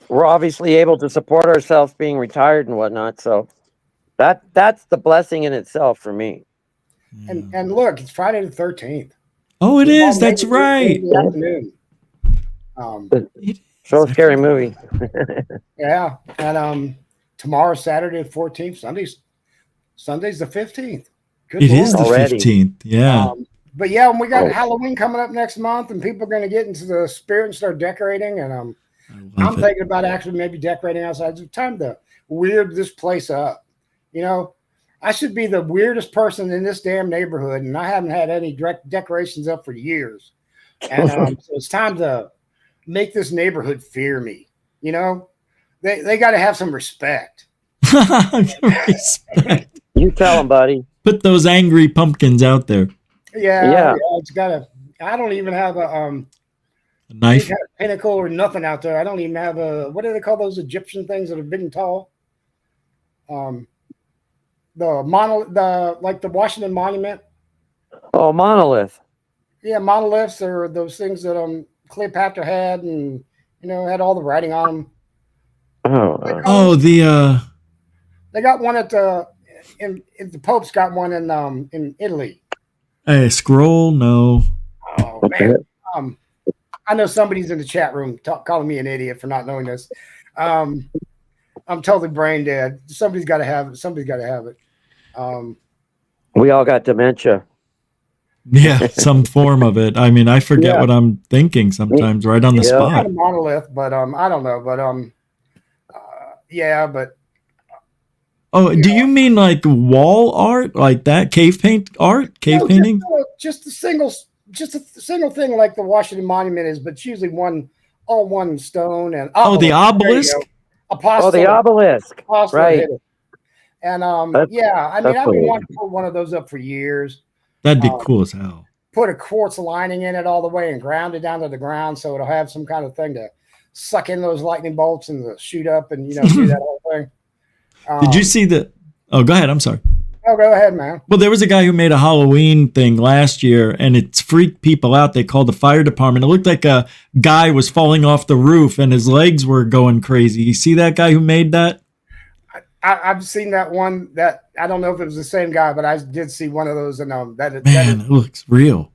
we're obviously able to support ourselves being retired and whatnot. So that's the blessing in itself for me. And look, it's Friday the 13th. Oh, it is. That's right. So scary movie. Yeah, and tomorrow's Saturday the 14th. Sunday's the 15th. Good it Lord. Is the 15th. Yeah. But yeah, we got Halloween coming up next month, and people are going to get into the spirit and start decorating. And I'm thinking about actually maybe decorating outside. It's time to weird this place up. I should be the weirdest person in this damn neighborhood, and I haven't had any decorations up for years. And so it's time to make this neighborhood fear me. They got to have some respect. Respect. You tell them, buddy. Put those angry pumpkins out there. Yeah. It's got to. I don't even have a knife, kind of pinnacle or nothing out there. I don't even have what do they call those Egyptian things that are big and tall? Like the Washington Monument. Oh, monolith. Yeah, monoliths are those things that Cleopatra had, and had all the writing on them. They got one at the Pope's got one in Italy. A scroll? No. Oh man. I know somebody's in the chat room calling me an idiot for not knowing this. I'm totally brain dead. Somebody's got to have it. We all got dementia. Yeah, some form of it. I mean, I forget what I'm thinking sometimes, right on the spot. Kind of monolith, but I don't know, but but. Oh, do you mean like wall art, like that cave painting? Just a single thing like the Washington Monument is, but it's usually one stone and the obelisk. The obelisk, right? And I've been wanting to put one of those up for years. That'd be cool as hell. Put a quartz lining in it all the way and ground it down to the ground so it'll have some kind of thing to suck in those lightning bolts and shoot up and do that whole thing. Did you see the? Oh, go ahead. I'm sorry. Oh, go ahead, man. Well, there was a guy who made a Halloween thing last year, and it freaked people out. They called the fire department. It looked like a guy was falling off the roof, and his legs were going crazy. You see that guy who made that? I've seen that one. That I don't know if it was the same guy, but I did see one of those. And it looks real.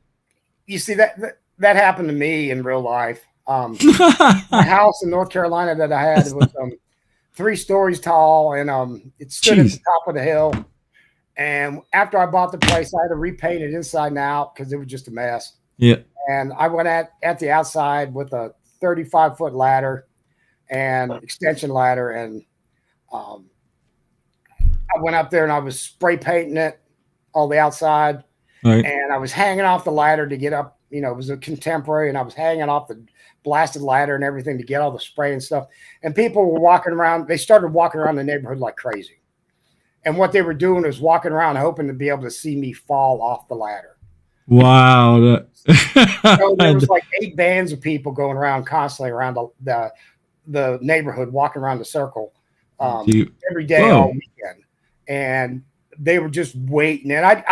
You see that happened to me in real life. My house in North Carolina that I had was 3 stories tall, and it stood at the top of the hill. And after I bought the place, I had to repaint it inside and out because it was just a mess. Yeah. And I went at the outside with a 35-foot ladder and extension ladder, and I went up there and I was spray painting it all the outside, and I was hanging off the ladder to get up. It was a contemporary, and I was hanging off the blasted ladder and everything to get all the spray and stuff. And people were walking around. They started walking around the neighborhood like crazy. And what they were doing was walking around hoping to be able to see me fall off the ladder. Wow. So there was like 8 bands of people going around constantly around the neighborhood, walking around the circle every day, all weekend. And they were just waiting. And I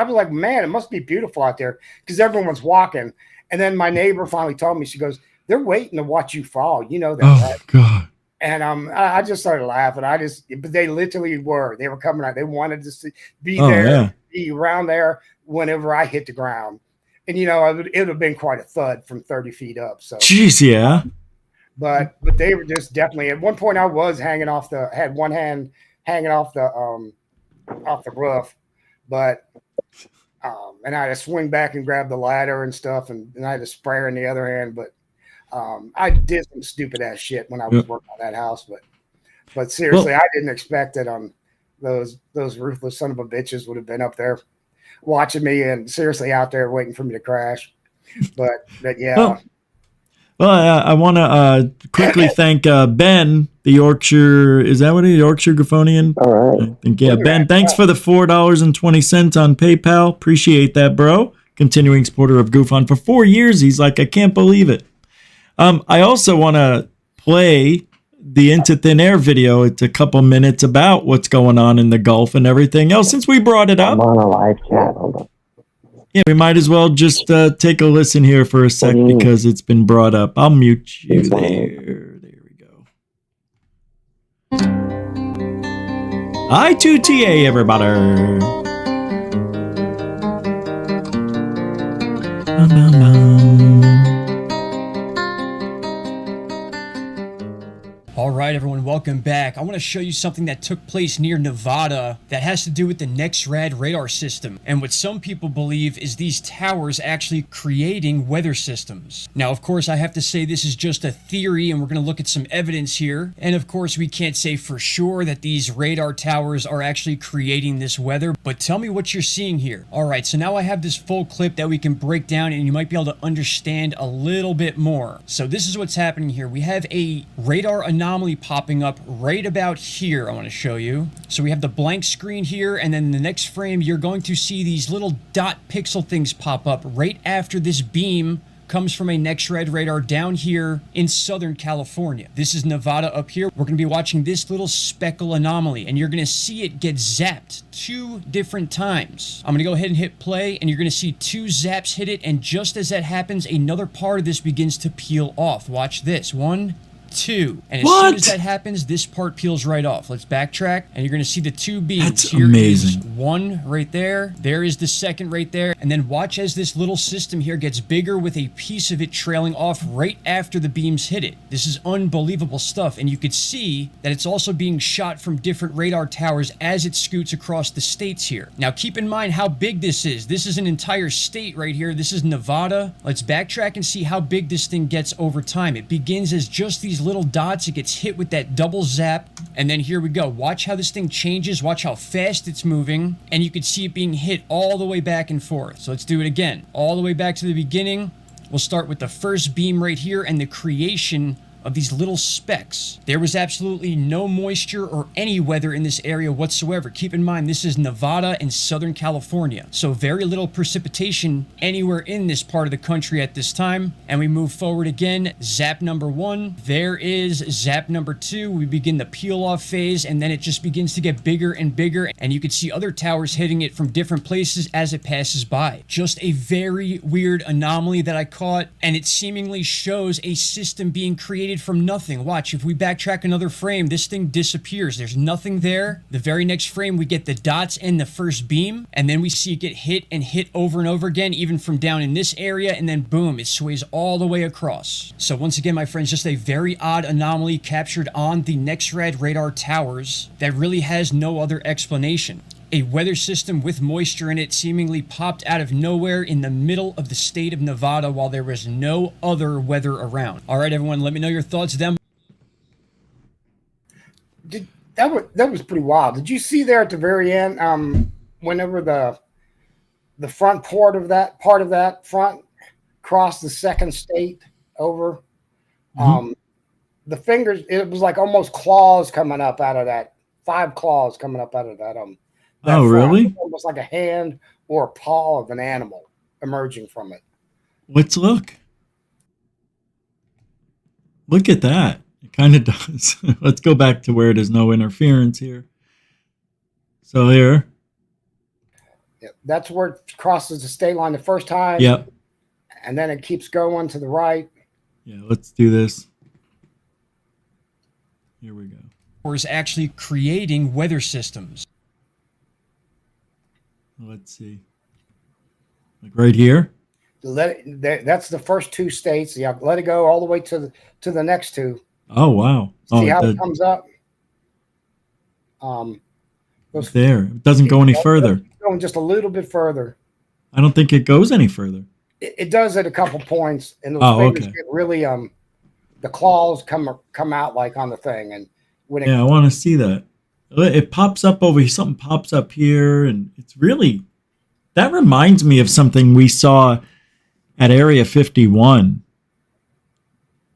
was like, man, it must be beautiful out there because everyone's walking. And then my neighbor finally told me, she goes, they're waiting to watch you fall. You know that. Oh, right? God. And I just started laughing. But they literally were. They were coming out. They wanted to be there, be around there whenever I hit the ground. and it would have been quite a thud from 30 feet up. So, Jeez, yeah. But they were just definitely at one point. I was had one hand hanging off the roof, but and I had to swing back and grab the ladder and stuff, and I had a sprayer in the other hand. But I did some stupid ass shit when I was working on that house. But seriously, I didn't expect that those ruthless son of a bitches would have been up there watching me and seriously out there waiting for me to crash. But yeah. Well, I want to quickly thank Ben, the Yorkshire. Is that what it is? Yorkshire Gufonian? All right. I think, yeah, Ben, thanks for the $4.20 on PayPal. Appreciate that, bro. Continuing supporter of GUFON for 4 years. He's like, I can't believe it. I also want to play the Into Thin Air video. It's a couple minutes about what's going on in the Gulf and everything else. Since we brought it up. I'm on a live chat. Hold on. Yeah, we might as well just take a listen here for a sec because it's been brought up. I'll mute you there. There we go. I2TA, everybody. All right, everyone, welcome back. I want to show you something that took place near Nevada that has to do with the NEXRAD radar system and what some people believe is these towers actually creating weather systems. Now, of course, I have to say this is just a theory and we're going to look at some evidence here. And of course, we can't say for sure that these radar towers are actually creating this weather, but tell me what you're seeing here. All right, so now I have this full clip that we can break down and you might be able to understand a little bit more. So this is what's happening here. We have a radar anomaly popping up right about here. I want to show you. So we have the blank screen here, and then in the next frame you're going to see these little dot pixel things pop up right after this beam comes from a NEXRAD radar down here in Southern California. This is Nevada up here. We're going to be watching this little speckle anomaly, and you're going to see it get zapped 2 different times. I'm going to go ahead and hit play, and you're going to see 2 zaps hit it, and just as that happens, another part of this begins to peel off. Watch this. 1, 2. And as soon as that happens, this part peels right off. Let's backtrack, and you're going to see the 2 beams. That's here amazing. Is 1 right there. There is the second right there. And then watch as this little system here gets bigger with a piece of it trailing off right after the beams hit it. This is unbelievable stuff. And you could see that it's also being shot from different radar towers as it scoots across the states here. Now, keep in mind how big this is. This is an entire state right here. This is Nevada. Let's backtrack and see how big this thing gets over time. It begins as just these little dots. It gets hit with that double zap, and then here we go. Watch how this thing changes. Watch how fast it's moving, and you can see it being hit all the way back and forth. So let's do it again. All the way back to the beginning. We'll start with the first beam right here and the creation of these little specks. There was absolutely no moisture or any weather in this area whatsoever. Keep in mind, this is Nevada and Southern California, so very little precipitation anywhere in this part of the country at this time. And we move forward again. Zap number 1. There is zap number 2. We begin the peel off phase, and then it just begins to get bigger and bigger, and you can see other towers hitting it from different places as it passes by. Just a very weird anomaly that I caught, and it seemingly shows a system being created from nothing. Watch, if we backtrack another frame, this thing disappears. There's nothing there. The very next frame, we get the dots and the first beam, and then we see it get hit and hit over and over again, even from down in this area, and then boom, it sways all the way across. So once again, my friends, just a very odd anomaly captured on the NEXRAD radar towers that really has no other explanation. A weather system with moisture in it seemingly popped out of nowhere in the middle of the state of Nevada while there was no other weather around. All right, everyone, let me know your thoughts then. That was pretty wild. Did you see there at the very end, whenever the front part of that front crossed the second state over, the fingers, it was like almost claws coming up out of that, 5 claws coming up out of that oh, really? Almost like a hand or a paw of an animal emerging from it. Let's look. Look at that. It kind of does. Let's go back to where there's no interference here. So here. Yeah, that's where it crosses the state line the first time. Yep. And then it keeps going to the right. Yeah, let's do this. Here we go. Or is actually creating weather systems. Let's see. Like right here. That's the first 2 states. Yeah, let it go all the way to the next 2. Oh wow! See how it comes up. It's there. It doesn't go any further. It's going just a little bit further. I don't think it goes any further. It does at a couple points, and those fingers get really the claws come out like on the thing, and when I want to see that. It pops up over here. Something pops up here, and it's really, that reminds me of something we saw at Area 51.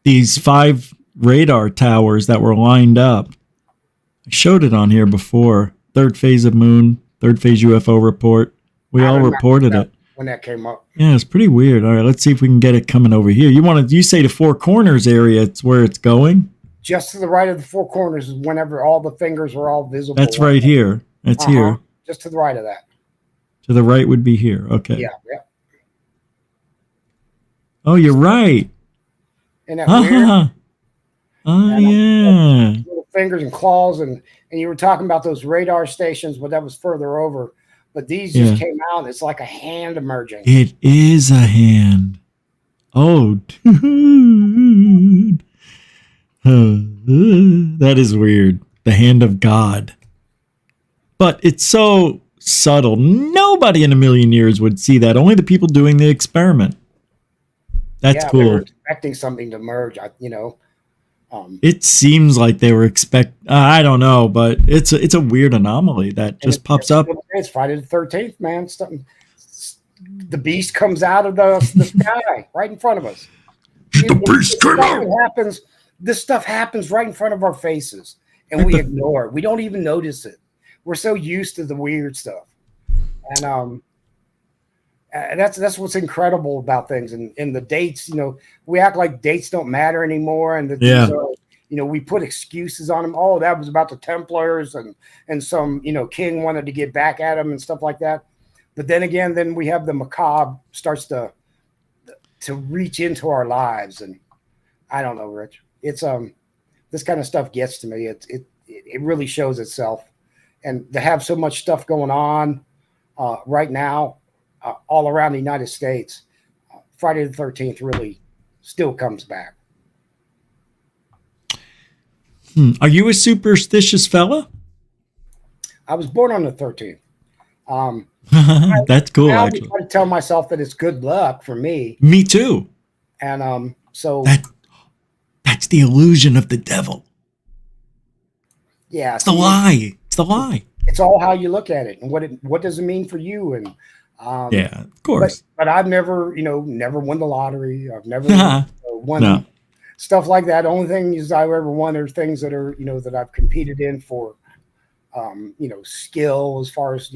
These 5 radar towers that were lined up. I showed it on here before. Third phase of moon, third phase UFO report. We all reported it when that came up. Yeah, it's pretty weird. All right, let's see if we can get it coming over here. You say the Four Corners area, it's where it's going? Just to the right of the Four Corners is whenever all the fingers are all visible. That's right here. That's here. Just to the right of that. To the right would be here. Okay. Yeah. Oh, you're right. Isn't that weird? Oh, yeah. Little fingers and claws, and you were talking about those radar stations, but that was further over. But these just came out. It's like a hand emerging. It is a hand. Oh, dude. That is weird. The hand of God. But it's so subtle. Nobody in a million years would see that. Only the people doing the experiment. That's cool. They were expecting something to emerge, it seems like they were I don't know, but it's a weird anomaly that just pops up. It's Friday the 13th, man. The beast comes out of the sky right in front of us. The beast came out. This stuff happens right in front of our faces, and we ignore it. We don't even notice it. We're so used to the weird stuff, and that's what's incredible about things. And the dates, we act like dates don't matter anymore, and we put excuses on them. Oh, that was about the Templars, and some king wanted to get back at them and stuff like that. But then again, we have the macabre starts to reach into our lives, and I don't know, Rich. It's this kind of stuff gets to me. It really shows itself, and to have so much stuff going on right now all around the United States, Friday the 13th really still comes back. Are you a superstitious fella? I was born on the 13th. That's cool. I actually, try to tell myself that it's good luck for me. Me too. And so that's the illusion of the devil. Yeah, it's the lie. It's the lie. It's all how you look at it, and what does it mean for you? And yeah, of course. But I've never, never won the lottery. I've never won stuff like that. The only things I've ever won are things that are, that I've competed in for, skill as far as,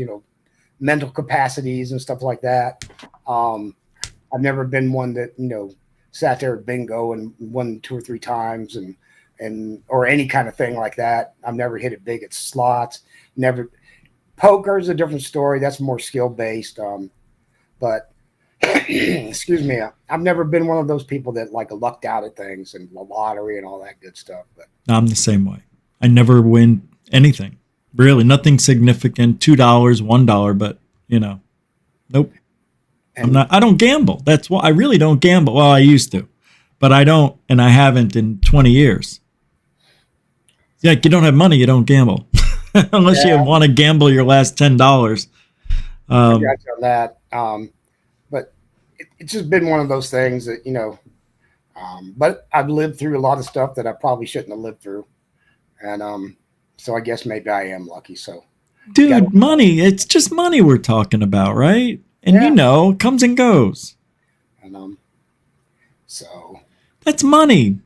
mental capacities and stuff like that. I've never been one that, sat there at bingo and won 2 or 3 times and or any kind of thing like that. I've never hit it big at slots. Never. Poker is a different story. That's more skill based. But excuse me, I've never been one of those people that lucked out at things and the lottery and all that good stuff. But I'm the same way. I never win anything. Really, nothing significant. $2, $1, but nope. I don't gamble. That's why I really don't gamble. Well, I used to, but I don't, and I haven't in 20 years. Yeah, you don't have money, you don't gamble. Unless you want to gamble your last $10. I got you on that. But it's just been one of those things that, but I've lived through a lot of stuff that I probably shouldn't have lived through. And so I guess maybe I am lucky. So, dude, money, it's just money we're talking about, right? And it comes and goes. And so that's money.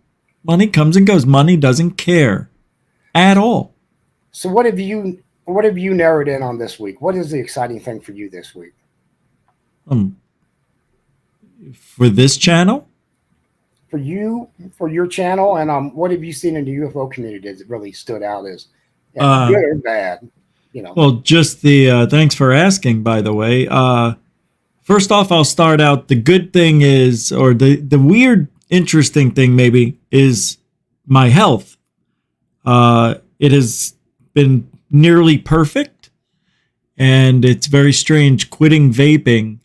Money comes and goes. Money doesn't care at all. So what have you narrowed in on this week? What is the exciting thing for you this week? For this channel? For you, for your channel, and what have you seen in the UFO community that really stood out as good or bad? Well, just the thanks for asking, by the way. First off, I'll start out. The good thing is, or the weird, interesting thing maybe, is my health. It has been nearly perfect, and it's very strange quitting vaping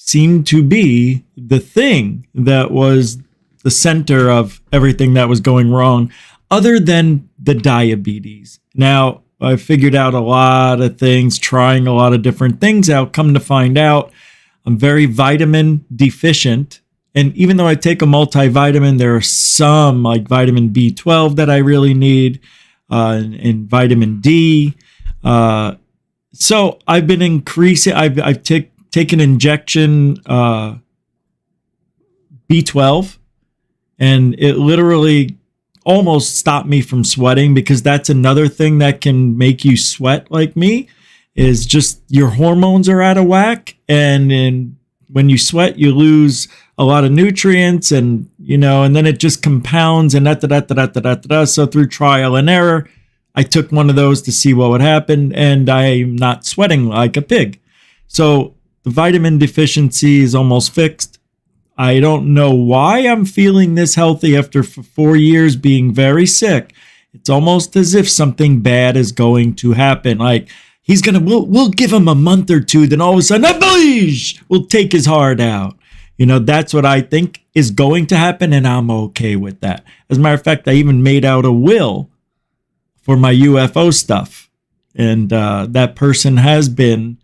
seemed to be the thing that was the center of everything that was going wrong, other than the diabetes. Now, I figured out a lot of things, trying a lot of different things out. Come to find out, I'm very vitamin deficient. And even though I take a multivitamin, there are some like vitamin B12 that I really need, and vitamin D. So I've been increasing. I've taken injection B12, and it literally almost stopped me from sweating, because that's another thing that can make you sweat like me, is just your hormones are out of whack, and when you sweat, you lose a lot of nutrients, and and then it just compounds, and So through trial and error, I took one of those to see what would happen, and I'm not sweating like a pig. So the vitamin deficiency is almost fixed. I don't know why I'm feeling this healthy after 4 years being very sick. It's almost as if something bad is going to happen. Like we'll give him a month or two, then all of a sudden, we'll take his heart out. That's what I think is going to happen, and I'm okay with that. As a matter of fact, I even made out a will for my UFO stuff, and that person has been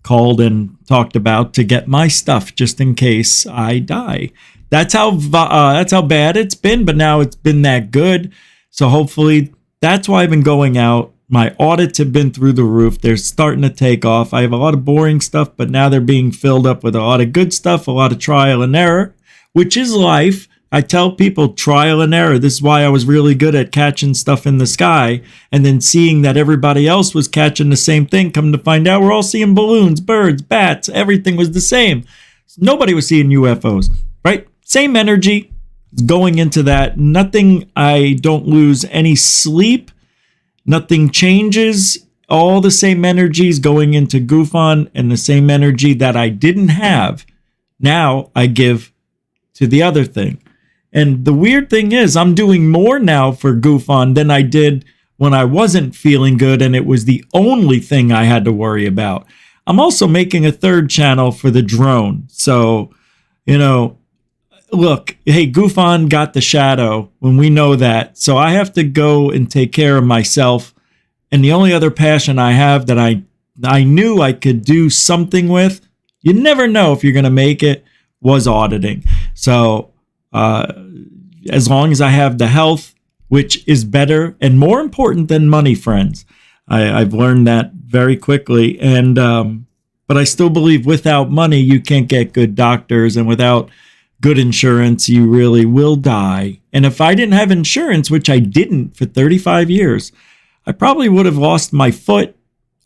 called and talked about to get my stuff just in case I die. That's how bad it's been, but now it's been that good. So hopefully that's why I've been going out. My audits have been through the roof. They're starting to take off. I have a lot of boring stuff, but now they're being filled up with a lot of good stuff, a lot of trial and error, which is life. I tell people trial and error. This is why I was really good at catching stuff in the sky, and then seeing that everybody else was catching the same thing. Come to find out, we're all seeing balloons, birds, bats. Everything was the same. Nobody was seeing UFOs, right? Same energy going into that. Nothing. I don't lose any sleep. Nothing changes. All the same energies going into GUFON, and the same energy that I didn't have, now I give to the other thing. And the weird thing is, I'm doing more now for GUFON than I did when I wasn't feeling good and it was the only thing I had to worry about. I'm also making a third channel for the drone. So, look, hey, GUFON got the shadow when we know that. So I have to go and take care of myself. And the only other passion I have that I knew I could do something with, you never know if you're going to make it, was auditing. So as long as I have the health, which is better and more important than money, friends. I've learned that very quickly. And but I still believe without money, you can't get good doctors, and without good insurance, you really will die. And if I didn't have insurance, which I didn't for 35 years, I probably would have lost my foot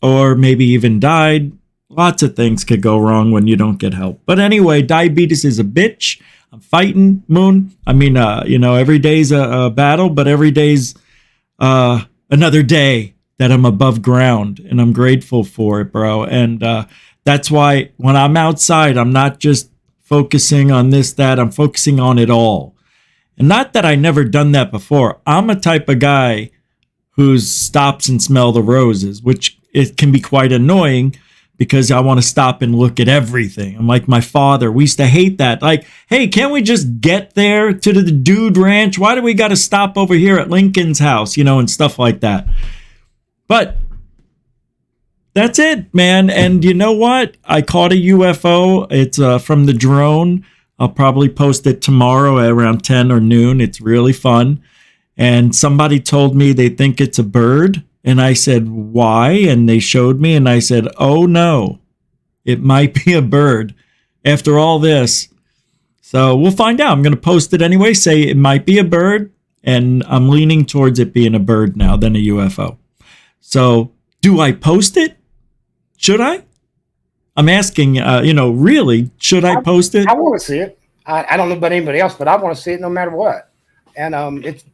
or maybe even died. Lots of things could go wrong when you don't get help. But anyway, diabetes is a bitch. I'm fighting, Moon. I mean, every day's a battle, but every day's another day that I'm above ground, and I'm grateful for it, bro. And that's why when I'm outside, I'm not just focusing on this, that. I'm focusing on it all. And not that I never done that before. I'm a type of guy who stops and smell the roses, which it can be quite annoying, because I want to stop and look at everything. I'm like my father. We used to hate that. Like, hey, can't we just get there to the dude ranch? Why do we got to stop over here at Lincoln's house, and stuff like that? But that's it, man. And you know what? I caught a UFO. It's from the drone. I'll probably post it tomorrow at around 10 or noon. It's really fun. And somebody told me they think it's a bird. And I said, why? And they showed me, and I said, oh no, it might be a bird after all this. So we'll find out. I'm going to post it anyway, say it might be a bird, and I'm leaning towards it being a bird now than a UFO. So do I post it? Should I? I'm asking, really, should I post it? I want to see it. I don't know about anybody else, but I want to see it no matter what. And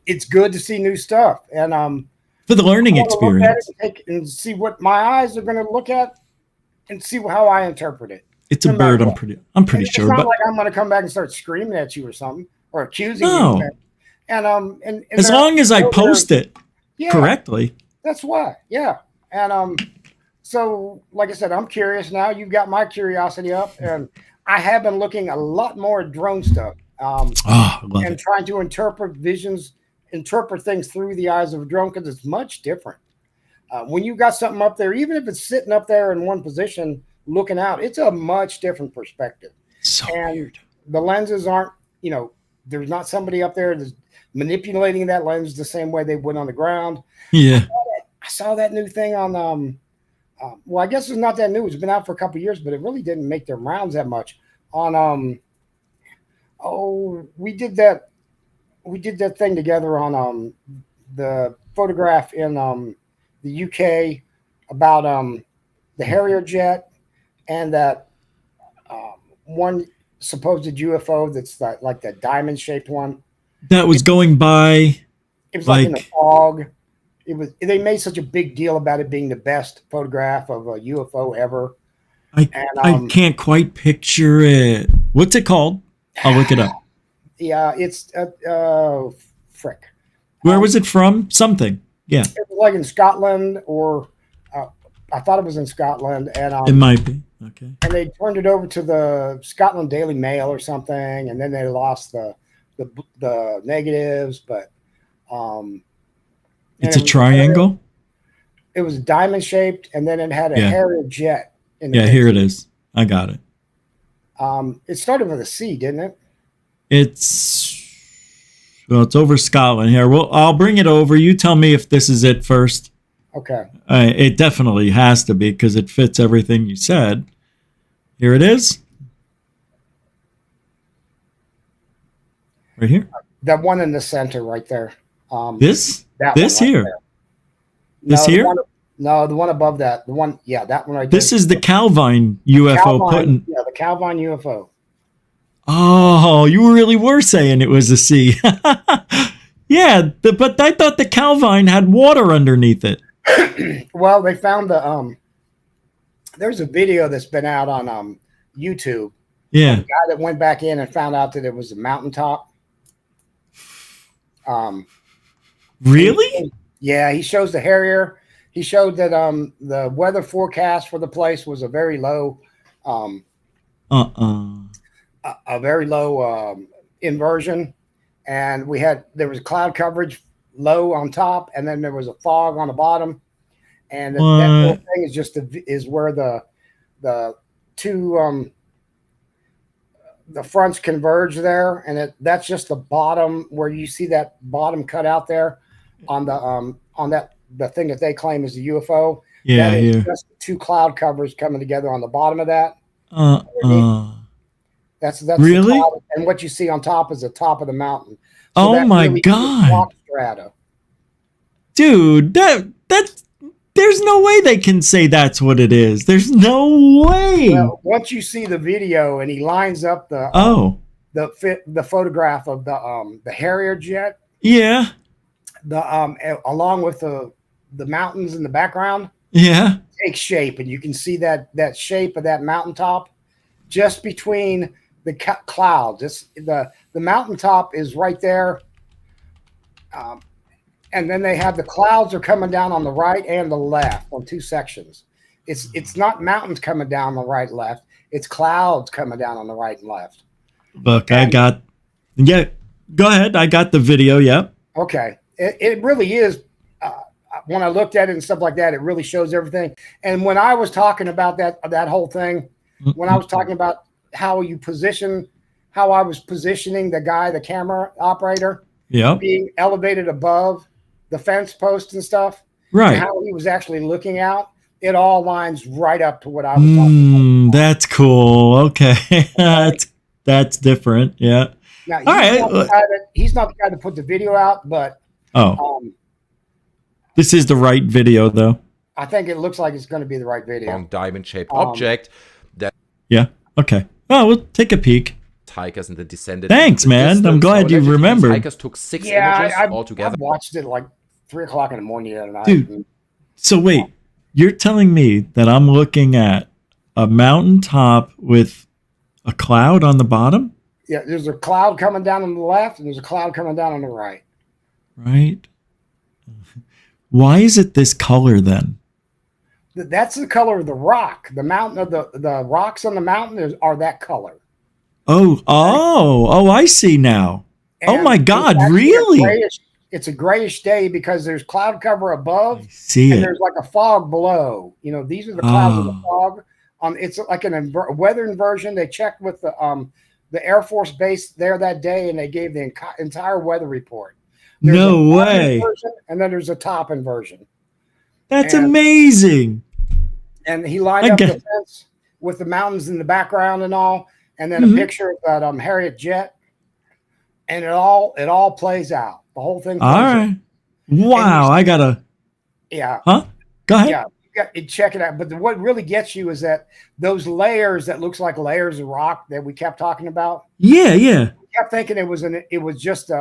it's good to see new stuff. And for the learning experience, and see what my eyes are going to look at, and see how I interpret it. It's a bird. I'm pretty sure. It's not but like I'm going to come back and start screaming at you or something, or accusing no. you. And as long as I post it correctly. That's why. Yeah. And So, like I said, I'm curious now. You've got my curiosity up, and I have been looking a lot more at drone stuff. And trying to interpret things through the eyes of a drone, because it's much different. When you got something up there, even if it's sitting up there in one position looking out, it's a much different perspective. So weird. The lenses aren't, there's not somebody up there that's manipulating that lens the same way they would on the ground. Yeah. I saw that new thing on, well, I guess it's not that new. It's been out for a couple of years, but it really didn't make their rounds that much. On, we did that thing together on the photograph in the UK about the Harrier jet and that one supposed UFO that's like that diamond shaped one that was going by. It was like in the fog. They made such a big deal about it being the best photograph of a UFO ever. I can't quite picture it. What's it called? I'll look it up. Yeah, it's frick. Where was it from? Something. Yeah. It was like in Scotland, or I thought it was in Scotland, and it might be. Okay. And they turned it over to the Scotland Daily Mail or something, and then they lost the negatives, but it's a triangle. It was diamond shaped, and then it had a Harrier jet. Yeah, here it is. I got it. It started with a C, didn't it? It's over Scotland here. Well, I'll bring it over. You tell me if this is it first. Okay. It definitely has to be because it fits everything you said. Here it is. Right here. That one in the center right there. This right here. There. This no, here? The one above that. The one, that one right there. This is the Calvine UFO. The Calvine UFO. Oh, you really were saying it was a C. Yeah, but I thought the Calvine had water underneath it. Well, they found there's a video that's been out on YouTube. Yeah. The guy that went back in and found out that it was a mountaintop. Really? He shows the Harrier. He showed that the weather forecast for the place was a very low a very low inversion, and there was cloud coverage low on top, and then there was a fog on the bottom, and that whole thing is where the two the fronts converge there, and that's just the bottom where you see that bottom cut out there on the thing that they claim is the UFO. Yeah, that is just two cloud covers coming together on the bottom of that. That's really, the cloud, and what you see on top is the top of the mountain. So oh my God, strata. Dude, that's there's no way they can say that's what it is. There's no way. Well, once you see the video and he lines up the photograph of the Harrier jet, along with the mountains in the background, takes shape, and you can see that shape of that mountaintop just between the clouds. The mountaintop is right there, and then they have the clouds are coming down on the right and the left on two sections. It's not mountains coming down the right and left. It's clouds coming down on the right and left. Look, go ahead. I got the video. Yep. Okay. It really is. When I looked at it and stuff like that, it really shows everything. And when I was talking about that whole thing, when I was talking about how I was positioning the camera operator, being elevated above the fence post and stuff, right? And how he was actually looking out, it all lines right up to what I was talking about. That's cool. Okay, that's different. Yeah. Now, he's not the guy to put the video out, but this is the right video, though. I think it looks like it's going to be the right video. Long diamond-shaped object that. Yeah. Okay. Oh, we'll take a peek. Hikers and the descended. Thanks, man. I'm glad you remembered. Hikers took 6 images altogether. I watched it like 3:00 in the morning the other night. Dude. So wait, you're telling me that I'm looking at a mountaintop with a cloud on the bottom? Yeah, there's a cloud coming down on the left, and there's a cloud coming down on the right. Right. Why is it this color then? That's the color of the rock. The mountain of the rocks on the mountain are that color. Oh, I see now. And oh my God, it's really? It's a grayish day because there's cloud cover above. See and it. there's like a fog below. You know, these are the clouds of the fog. It's like a weather inversion. They checked with the Air Force base there that day, and they gave the entire weather report. There's no way. Inversion, and then there's a top inversion. That's amazing. And he lined up the fence with the mountains in the background and all, and then a picture of that Harriet jet, and it all plays out. The whole thing. All right. Wow, I gotta. Yeah. Huh? Go ahead. Yeah, you got to check it out. But what really gets you is that those layers that looks like layers of rock that we kept talking about. Yeah, yeah. We kept thinking it was just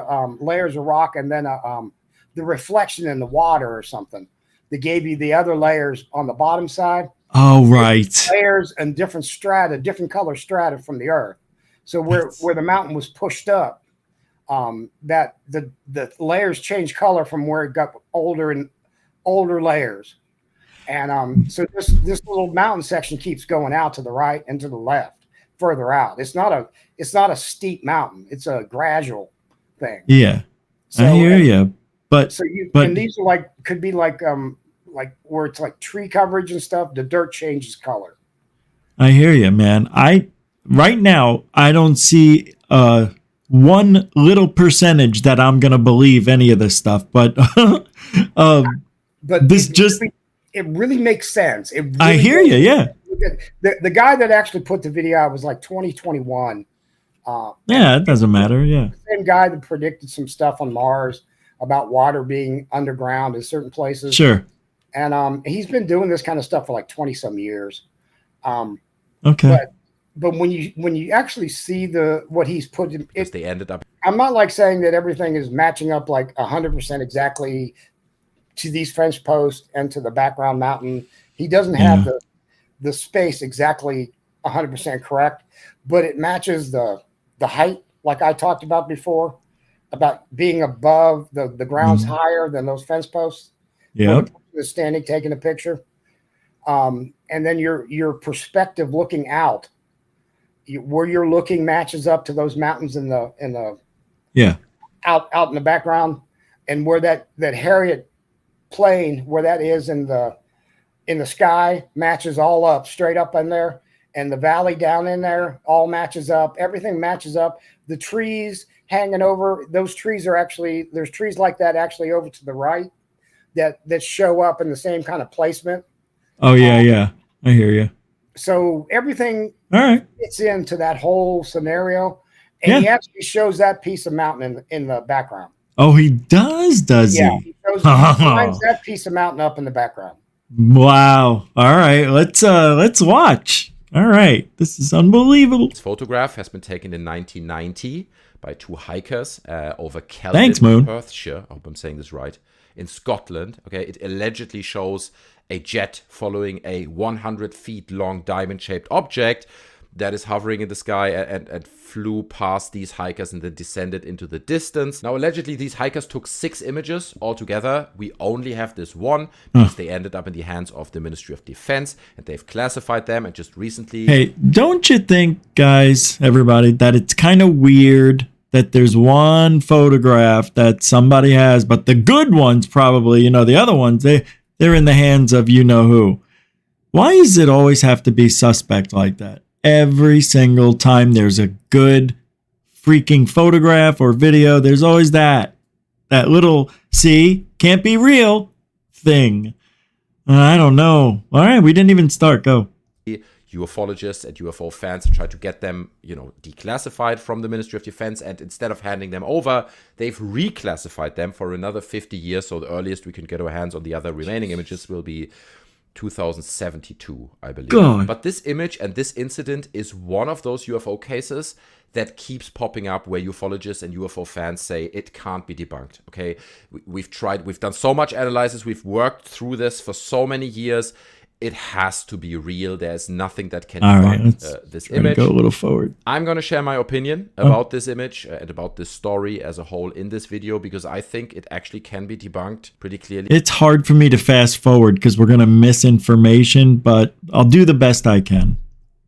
layers of rock, and then the reflection in the water or something that gave you the other layers on the bottom side. Oh, right. Layers and different strata, different color strata from the earth. So where the mountain was pushed up, that the layers changed color from where it got older and older layers. And so this little mountain section keeps going out to the right and to the left, further out. It's not a steep mountain. It's a gradual thing. Yeah, so, I hear you. But and these are could be like where it's like tree coverage and stuff. The dirt changes color. I hear you, man. Right now I don't see one little percentage that I'm gonna believe any of this stuff, but it really makes sense. It really I hear you, yeah. The guy that actually put the video out was like 2021. Yeah, it doesn't matter. Yeah, the same guy that predicted some stuff on Mars about water being underground in certain places. Sure. And he's been doing this kind of stuff for like 20 some years. Okay. But when you actually see what he's put in, they ended up. I'm not like saying that everything is matching up like 100% exactly to these French posts and to the background mountain. He doesn't have the space exactly 100% correct, but it matches the height, like I talked about before, about being above the ground's higher than those fence posts. Yeah. The standing taking a picture. And then your perspective looking out, where you're looking matches up to those mountains in the out in the background, and where that Harriet plane, where that is in the sky, matches all up straight up in there, and the valley down in there all matches up. Everything matches up. The trees hanging over, those trees are actually, there's trees like that actually over to the right that show up in the same kind of placement. Oh yeah, I hear you. So everything fits into that whole scenario, and he actually shows that piece of mountain in the background. Oh, he does he? Yeah, he lines that piece of mountain up in the background. Wow. All right, let's watch. All right, this is unbelievable. This photograph has been taken in 1990 by two hikers over Thanks, Moon. Perthshire. I hope I'm saying this right. In Scotland. Okay, it allegedly shows a jet following a 100 feet long diamond-shaped object that is hovering in the sky and flew past these hikers and then descended into the distance. Now, allegedly, these hikers took 6 images altogether. We only have this one because they ended up in the hands of the Ministry of Defense, and they've classified them. And just recently... Hey, don't you think, guys, everybody, that it's kind of weird that there's one photograph that somebody has, but the good ones probably, the other ones, they're in the hands of you-know-who. Why does it always have to be suspect like that? Every single time there's a good freaking photograph or video, there's always that little, see, can't be real thing. I don't know. All right, we didn't even start. Go. UFOlogists and UFO fans and try to get them, declassified from the Ministry of Defense. And instead of handing them over, they've reclassified them for another 50 years. So the earliest we can get our hands on the other remaining images will be 2072, I believe. God. But this image and this incident is one of those UFO cases that keeps popping up where ufologists and UFO fans say it can't be debunked. Okay, we've done so much analysis, we've worked through this for so many years. it has to be real. There's nothing that can All right, debunk let's this try to image. go a little forward. I'm going to share my opinion about this image and about this story as a whole in this video, because I think it actually can be debunked pretty clearly. It's hard for me to fast forward because we're going to miss information, but I'll do the best I can.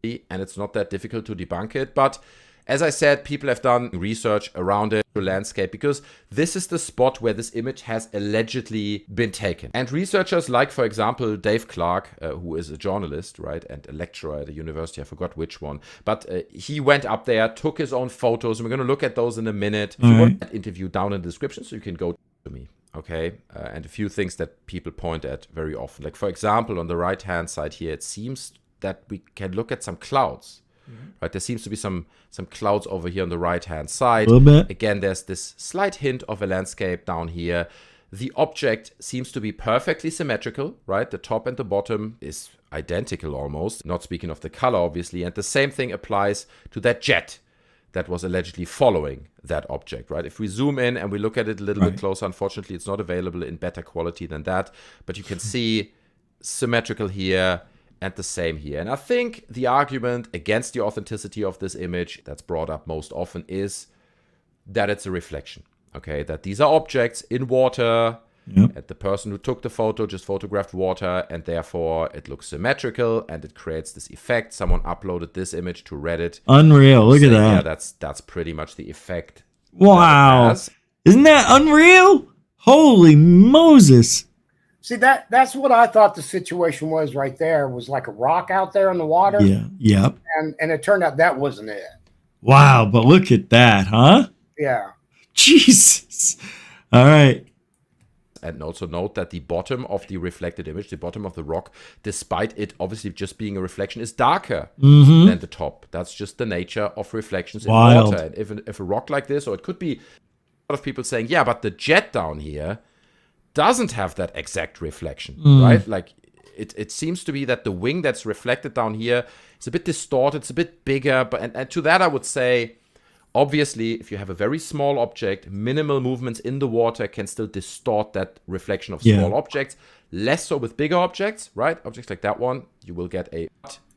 And it's not that difficult to debunk it. But as I said, people have done research around it, the landscape, because this is the spot where this image has allegedly been taken. And researchers like, for example, Dave Clark, who is a journalist, right, and a lecturer at a university, I forgot which one, but he went up there, took his own photos, and we're going to look at those in a minute. If you want that interview down in the description, so you can go to me. Okay, and a few things that people point at very often. Like, for example, on the right-hand side here, it seems that we can look at some clouds. Right, there seems to be some clouds over here on the right-hand side. A little bit. Again, there's this slight hint of a landscape down here. The object seems to be perfectly symmetrical, right? The top and the bottom is identical almost. Not speaking of the color, obviously. And the same thing applies to that jet that was allegedly following that object, right? If we zoom in and we look at it a little bit closer, unfortunately, it's not available in better quality than that. But you can see symmetrical here, and the same here. And I think the argument against the authenticity of this image that's brought up most often is that it's a reflection. Okay, that these are objects in water, and the person who took the photo just photographed water, and therefore it looks symmetrical and it creates this effect. Someone uploaded this image to Reddit. Unreal, look at that. Yeah, that's pretty much the effect. Wow. Isn't that unreal? Holy Moses. See, that's what I thought the situation was right there. It was like a rock out there in the water. Yeah. Yep. And it turned out that wasn't it. Wow, but look at that, huh? Yeah. Jesus. All right. And also note that the bottom of the reflected image, the bottom of the rock, despite it obviously just being a reflection, is darker than the top. That's just the nature of reflections in water. And if a rock like this, or it could be a lot of people saying, yeah, but the jet down here doesn't have that exact reflection, right? Like it seems to be that the wing that's reflected down here is a bit distorted, it's a bit bigger, but and to that I would say, obviously, if you have a very small object, minimal movements in the water can still distort that reflection of small objects. Less so with bigger objects, right? Objects like that one, you will get a...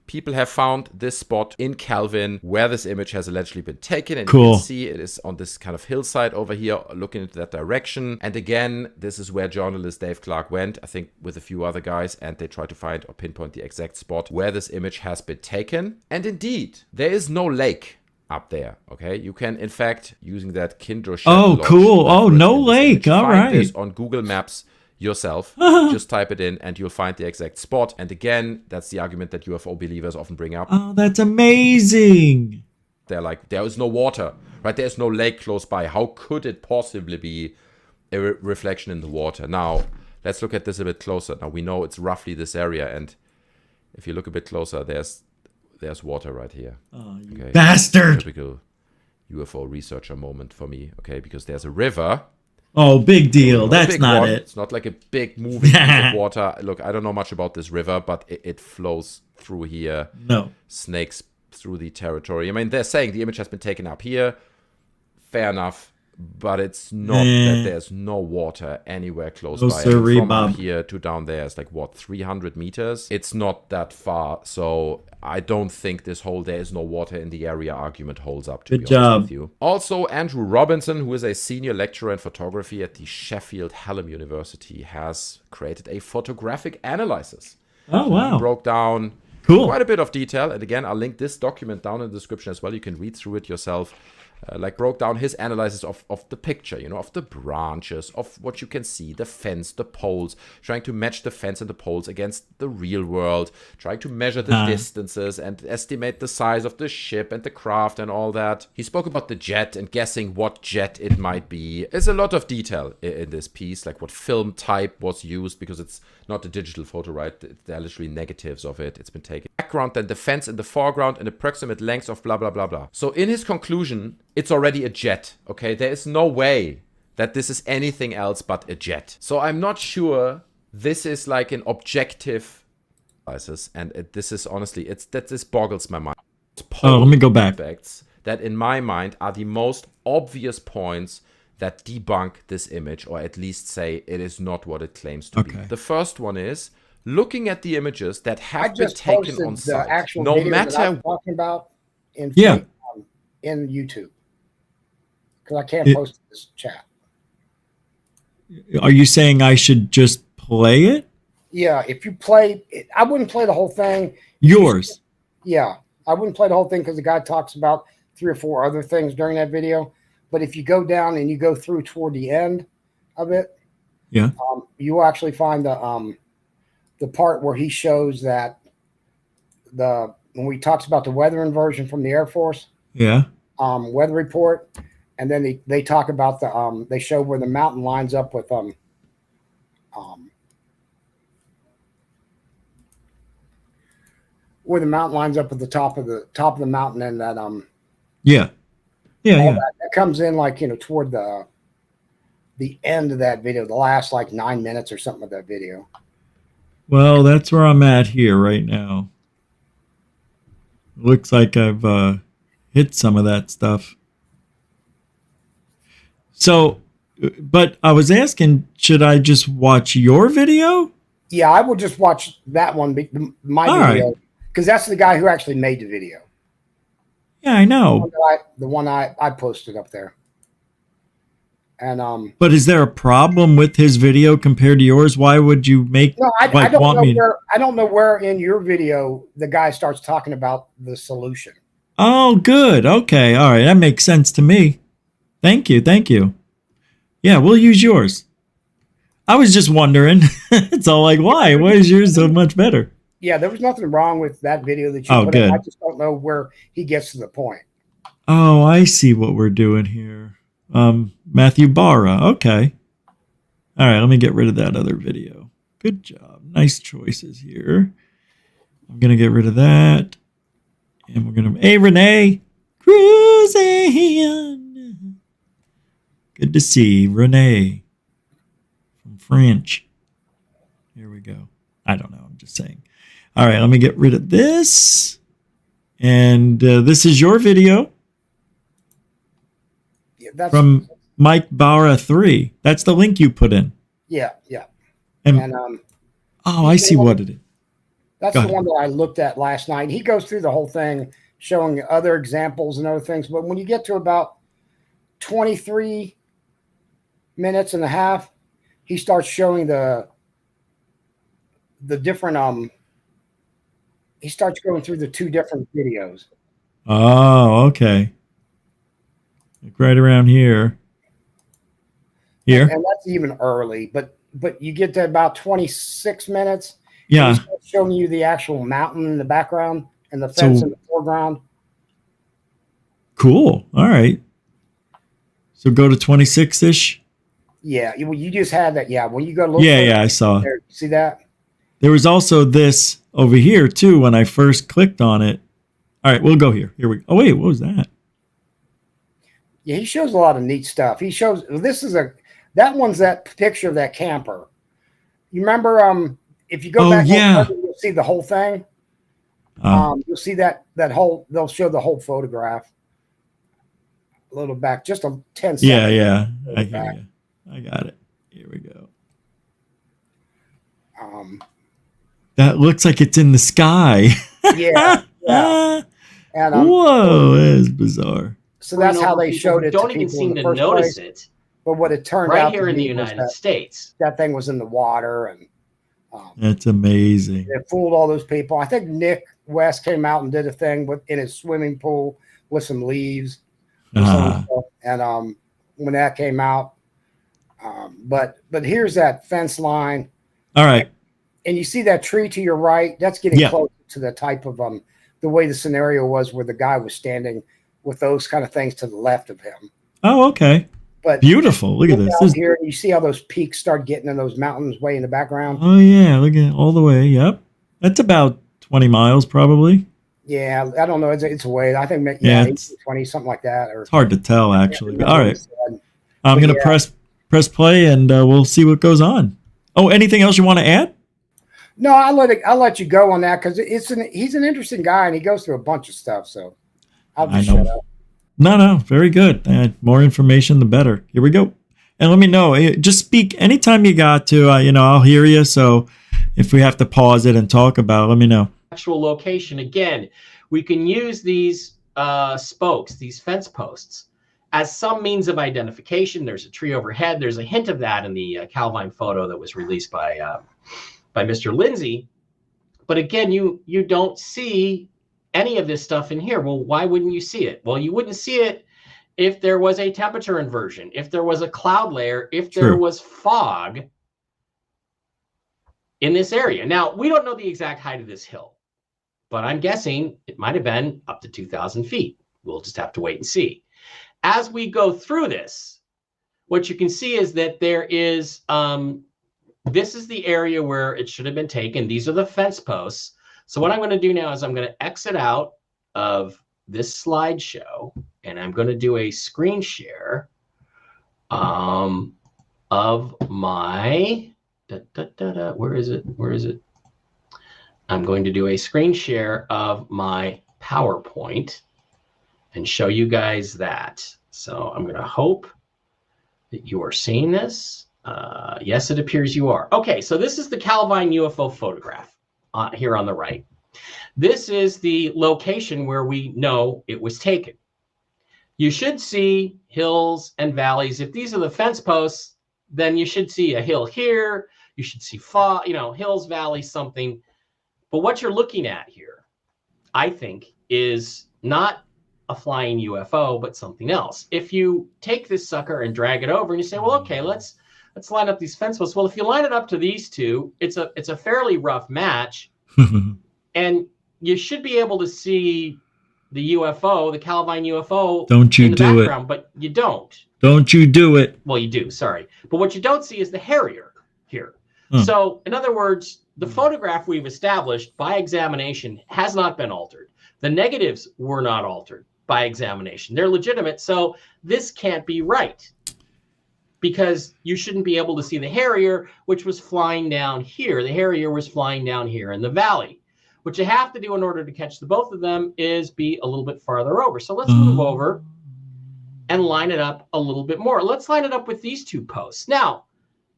People have found this spot in Calvin where this image has allegedly been taken. And you can see it is on this kind of hillside over here, looking into that direction. And again, this is where journalist Dave Clark went, I think with a few other guys, and they tried to find or pinpoint the exact spot where this image has been taken. And indeed, there is no lake up there, okay? You can, in fact, using that Kindle cool. Oh, no lake. All right. Find this on Google Maps yourself. Just type it in and you'll find the exact spot. And again, that's the argument that UFO believers often bring up. Oh, that's amazing. They're like, there is no water, right? There's no lake close by. How could it possibly be a reflection in the water? Now, let's look at this a bit closer. Now, we know it's roughly this area. And if you look a bit closer, there's water right here. Oh, you bastard. Typical UFO researcher moment for me, okay? Because there's a river. Oh, big deal. That's not one. it. It's not like a big moving piece of water. Look, I don't know much about this river, but it flows through here. No. Snakes through the territory. I mean, they're saying the image has been taken up here. Fair enough. But it's not that there's no water anywhere close by. From up here to down there is like, what, 300 meters? It's not that far. So I don't think this whole there is no water in the area argument holds up, to be honest with you. Also, Andrew Robinson, who is a senior lecturer in photography at the Sheffield Hallam University, has created a photographic analysis. Oh, wow. He broke down quite a bit of detail. And again, I'll link this document down in the description as well. You can read through it yourself. Broke down his analysis of the picture, you know, of the branches, of what you can see, the fence, the poles, trying to match the fence and the poles against the real world, trying to measure the distances and estimate the size of the ship and the craft and all that. He spoke about the jet and guessing what jet it might be. There's a lot of detail in this piece, like what film type was used, because it's not a digital photo, right? There are literally negatives of it. It's been taken. Background, then the fence in the foreground and approximate lengths of blah, blah, blah, blah. So in his conclusion, it's already a jet, okay? There is no way that this is anything else but a jet. So I'm not sure this is like an objective analysis, and this is honestly, this boggles my mind. Let me go back. That in my mind are the most obvious points that debunk this image, or at least say it is not what it claims to be. The first one is, looking at the images that I have been just taken posted on the site, actual no video that I'm matter talking about in in YouTube because I can't post this chat. Are you saying I should just play it? Yeah, if you play, I wouldn't play the whole thing. Yours. Yeah, I wouldn't play the whole thing because the guy talks about 3 or 4 other things during that video. But if you go down and you go through toward the end of it, yeah, you will actually find the part where he shows that when he talks about the weather inversion from the Air Force, yeah, weather report, and then they talk about they show where the mountain lines up with where the mountain lines up with the top of the mountain, and that yeah. That comes in like toward the end of that video, the last like 9 minutes or something of that video. Well, that's where I'm at here right now. Looks like I've hit some of that stuff. So, but I was asking, should I just watch your video? Yeah, I would just watch that one, my video, because that's the guy who actually made the video. Yeah, I know. The one I posted up there. And but is there a problem with his video compared to yours? Why would you make? No, I don't know where in your video the guy starts talking about the solution. Oh, good. Okay, all right, that makes sense to me. Thank you. Yeah, we'll use yours. I was just wondering. It's all like, why? Why is yours so much better? Yeah, there was nothing wrong with that video that you put in. I just don't know where he gets to the point. Oh, I see what we're doing here. Matthew Barra. Okay. All right, let me get rid of that other video. Good job. Nice choices here. I'm going to get rid of that. And we're going to... Hey, Renee. Cruising. Good to see Renee from French. Here we go. I don't know. I'm just saying. All right, let me get rid of this. And this is your video. Yeah, that's from Mike Barra 3. That's the link you put in. Yeah. And I see what it is. That's the one that I looked at last night. He goes through the whole thing, showing other examples and other things. But when you get to about 23 minutes and a half, he starts showing the different he starts going through the 2 different videos. Oh, okay. Like right around here. And that's even early, but you get to about 26 minutes. Yeah. He starts showing you the actual mountain in the background and the fence in the foreground. Cool. All right. So go to 26-ish. Yeah, you just had that. Yeah, when you go look. Yeah, I saw. There, see that? There was also this over here too when I first clicked on it. All right, we'll go here. Here we go. Oh wait, what was that? Yeah, he shows a lot of neat stuff. He shows that one's that picture of that camper. You remember if you go back, you'll see the whole thing. You'll see that whole. They'll show the whole photograph. A little back, just a 10 seconds. Yeah. I hear you. I got it. Here we go. That looks like it's in the sky. Yeah. And whoa, that is bizarre. So that's how they showed it. Don't even seem to notice it. But what it turned out right here in the United States, that thing was in the water, and that's amazing. It fooled all those people. I think Nick West came out and did a thing in his swimming pool with some leaves, and when that came out, but here's that fence line. All right. And you see that tree to your right? That's getting close to the type of the way the scenario was, where the guy was standing with those kind of things to the left of him. Oh, okay. But beautiful. Look at this. Here, you see how those peaks start getting in those mountains way in the background? Oh yeah, look at all the way. Yep. That's about 20 miles probably. Yeah, I don't know. It's a way. I think 20, something like that. Or it's hard to tell actually. But all right. I'm going to press play and we'll see what goes on. Oh, anything else you want to add? No, I'll let you go on that because he's an interesting guy and he goes through a bunch of stuff. So I'll just shut up. No, very good. More information, the better. Here we go. And let me know. Just speak anytime you got to. I'll hear you. So if we have to pause it and talk about it, let me know. Actual location. Again, we can use these spokes, these fence posts, as some means of identification. There's a tree overhead. There's a hint of that in the Calvine photo that was released by Mr. Lindsay. But again, you don't see any of this stuff in here. Well, why wouldn't you see it? Well, you wouldn't see it if there was a temperature inversion, if there was a cloud layer, if there was fog in this area. Now, we don't know the exact height of this hill, but I'm guessing it might have been up to 2,000 feet. We'll just have to wait and see. As we go through this, what you can see is that there is, this is the area where it should have been taken. These are the fence posts. So what I'm going to do now is I'm going to exit out of this slideshow, and I'm going to do a screen share of my, where is it? I'm going to do a screen share of my PowerPoint and show you guys that. So I'm going to hope that you are seeing this. Yes, it appears you are. Okay, so this is the Calvine UFO photograph here on the right. This is the location where we know it was taken. You should see hills and valleys. If these are the fence posts, then you should see a hill here. You should see hills, valleys, something. But what you're looking at here, I think, is not a flying UFO, but something else. If you take this sucker and drag it over and you say, well, okay, let's line up these fence posts. Well, if you line it up to these two, it's a fairly rough match. And you should be able to see the UFO, the Calvine UFO, don't you in the do background, it. But you don't. Don't you do it. Well, you do, sorry. But what you don't see is the Harrier here. Hmm. So, in other words, the photograph we've established by examination has not been altered. The negatives were not altered by examination. They're legitimate. So this can't be right, because you shouldn't be able to see the Harrier, which was flying down here. The Harrier was flying down here in the valley. What you have to do in order to catch the both of them is be a little bit farther over. So let's move over and line it up a little bit more. Let's line it up with these two posts. Now,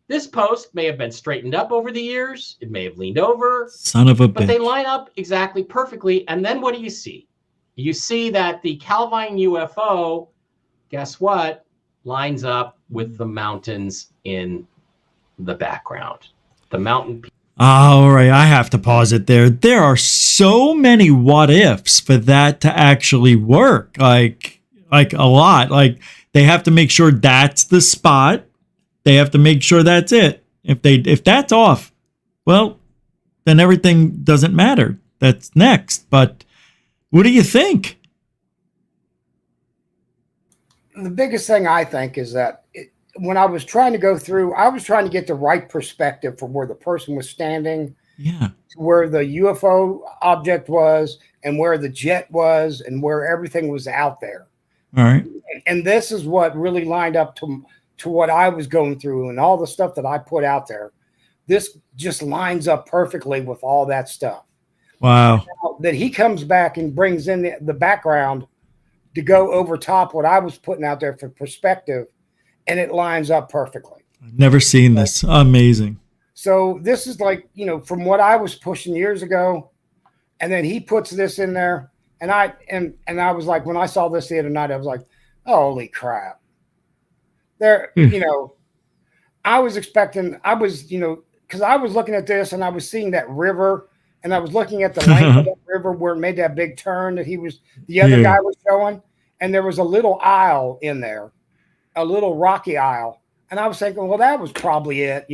this post may have been straightened up over the years. It may have leaned over. Son of a But bitch. they line up exactly perfectly. And then what do you see? You see that the Calvine UFO, guess what, lines up with the mountains in the background. The mountain. All right, I have to pause it there. There are so many what ifs for that to actually work. Like a lot. Like they have to make sure that's the spot. They have to make sure that's it. If that's off, well, then everything doesn't matter. That's next. But what do you think? The biggest thing I think is that when I was trying to go through, I was trying to get the right perspective from where the person was standing, Yeah. to where the UFO object was, and where the jet was, and where everything was out there. All right. And this is what really lined up to what I was going through and all the stuff that I put out there. This just lines up perfectly with all that stuff. Wow. Now, that he comes back and brings in the background to go over top what I was putting out there for perspective, and it lines up perfectly. I've never seen this. Amazing. So this is like, from what I was pushing years ago, and then he puts this in there, and I was like, when I saw this the other night, I was like, holy crap. There, I was expecting, because I was looking at this and I was seeing that river, and I was looking at the length of that river where it made that big turn that the other guy was showing, and there was a little isle in there, a little rocky isle. And I was thinking, well, that was probably it.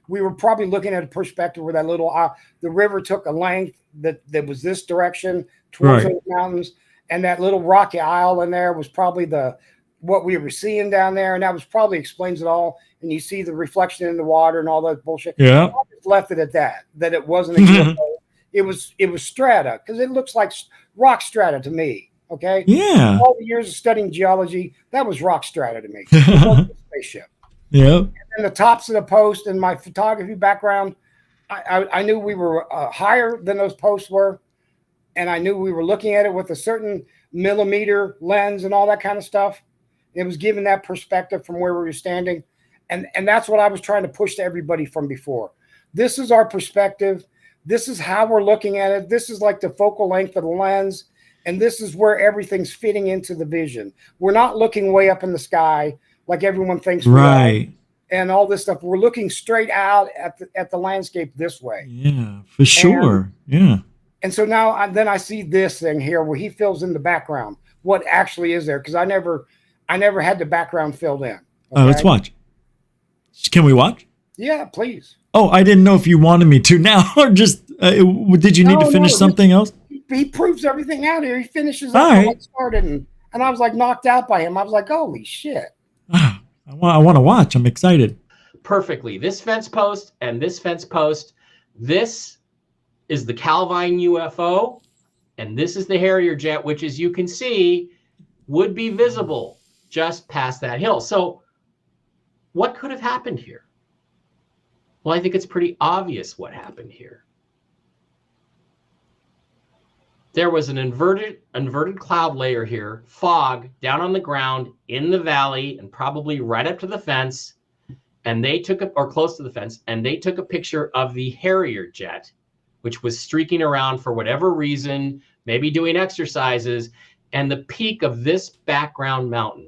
We were probably looking at a perspective where that little isle, the river took a length that was this direction towards Right. those mountains, and that little rocky isle in there was probably what we were seeing down there, and that was probably explains it all. And you see the reflection in the water and all that bullshit. Yeah. I just left it at that it wasn't a UFO. It was strata, because it looks like rock strata to me. Okay. Yeah. All the years of studying geology, that was rock strata to me. It wasn't a spaceship. Yeah. And the tops of the post and my photography background, I knew we were higher than those posts were, and I knew we were looking at it with a certain millimeter lens and all that kind of stuff. It was giving that perspective from where we were standing, and that's what I was trying to push to everybody from before. This is our perspective. This is how we're looking at it. This is like the focal length of the lens. And this is where everything's fitting into the vision. We're not looking way up in the sky like everyone thinks we are, and all this stuff. We're looking straight out at the landscape this way. Yeah, for sure. And so now I see this thing here where he fills in the background. What actually is there? Because I never had the background filled in. Okay? Let's watch. Can we watch? Yeah, please. Oh, I didn't know if you wanted me to now or just did you need to finish something else? He proves everything out here. He finishes all up right. what I started, and I was like knocked out by him. I was like, holy shit. I want to watch. I'm excited. Perfectly. This fence post and this fence post. This is the Calvine UFO, and this is the Harrier jet, which, as you can see, would be visible just past that hill. So what could have happened here? Well, I think it's pretty obvious what happened here. There was an inverted cloud layer here, fog down on the ground in the valley and probably right up to the fence. And they took or close to the fence, and they took a picture of the Harrier jet, which was streaking around for whatever reason, maybe doing exercises. And the peak of this background mountain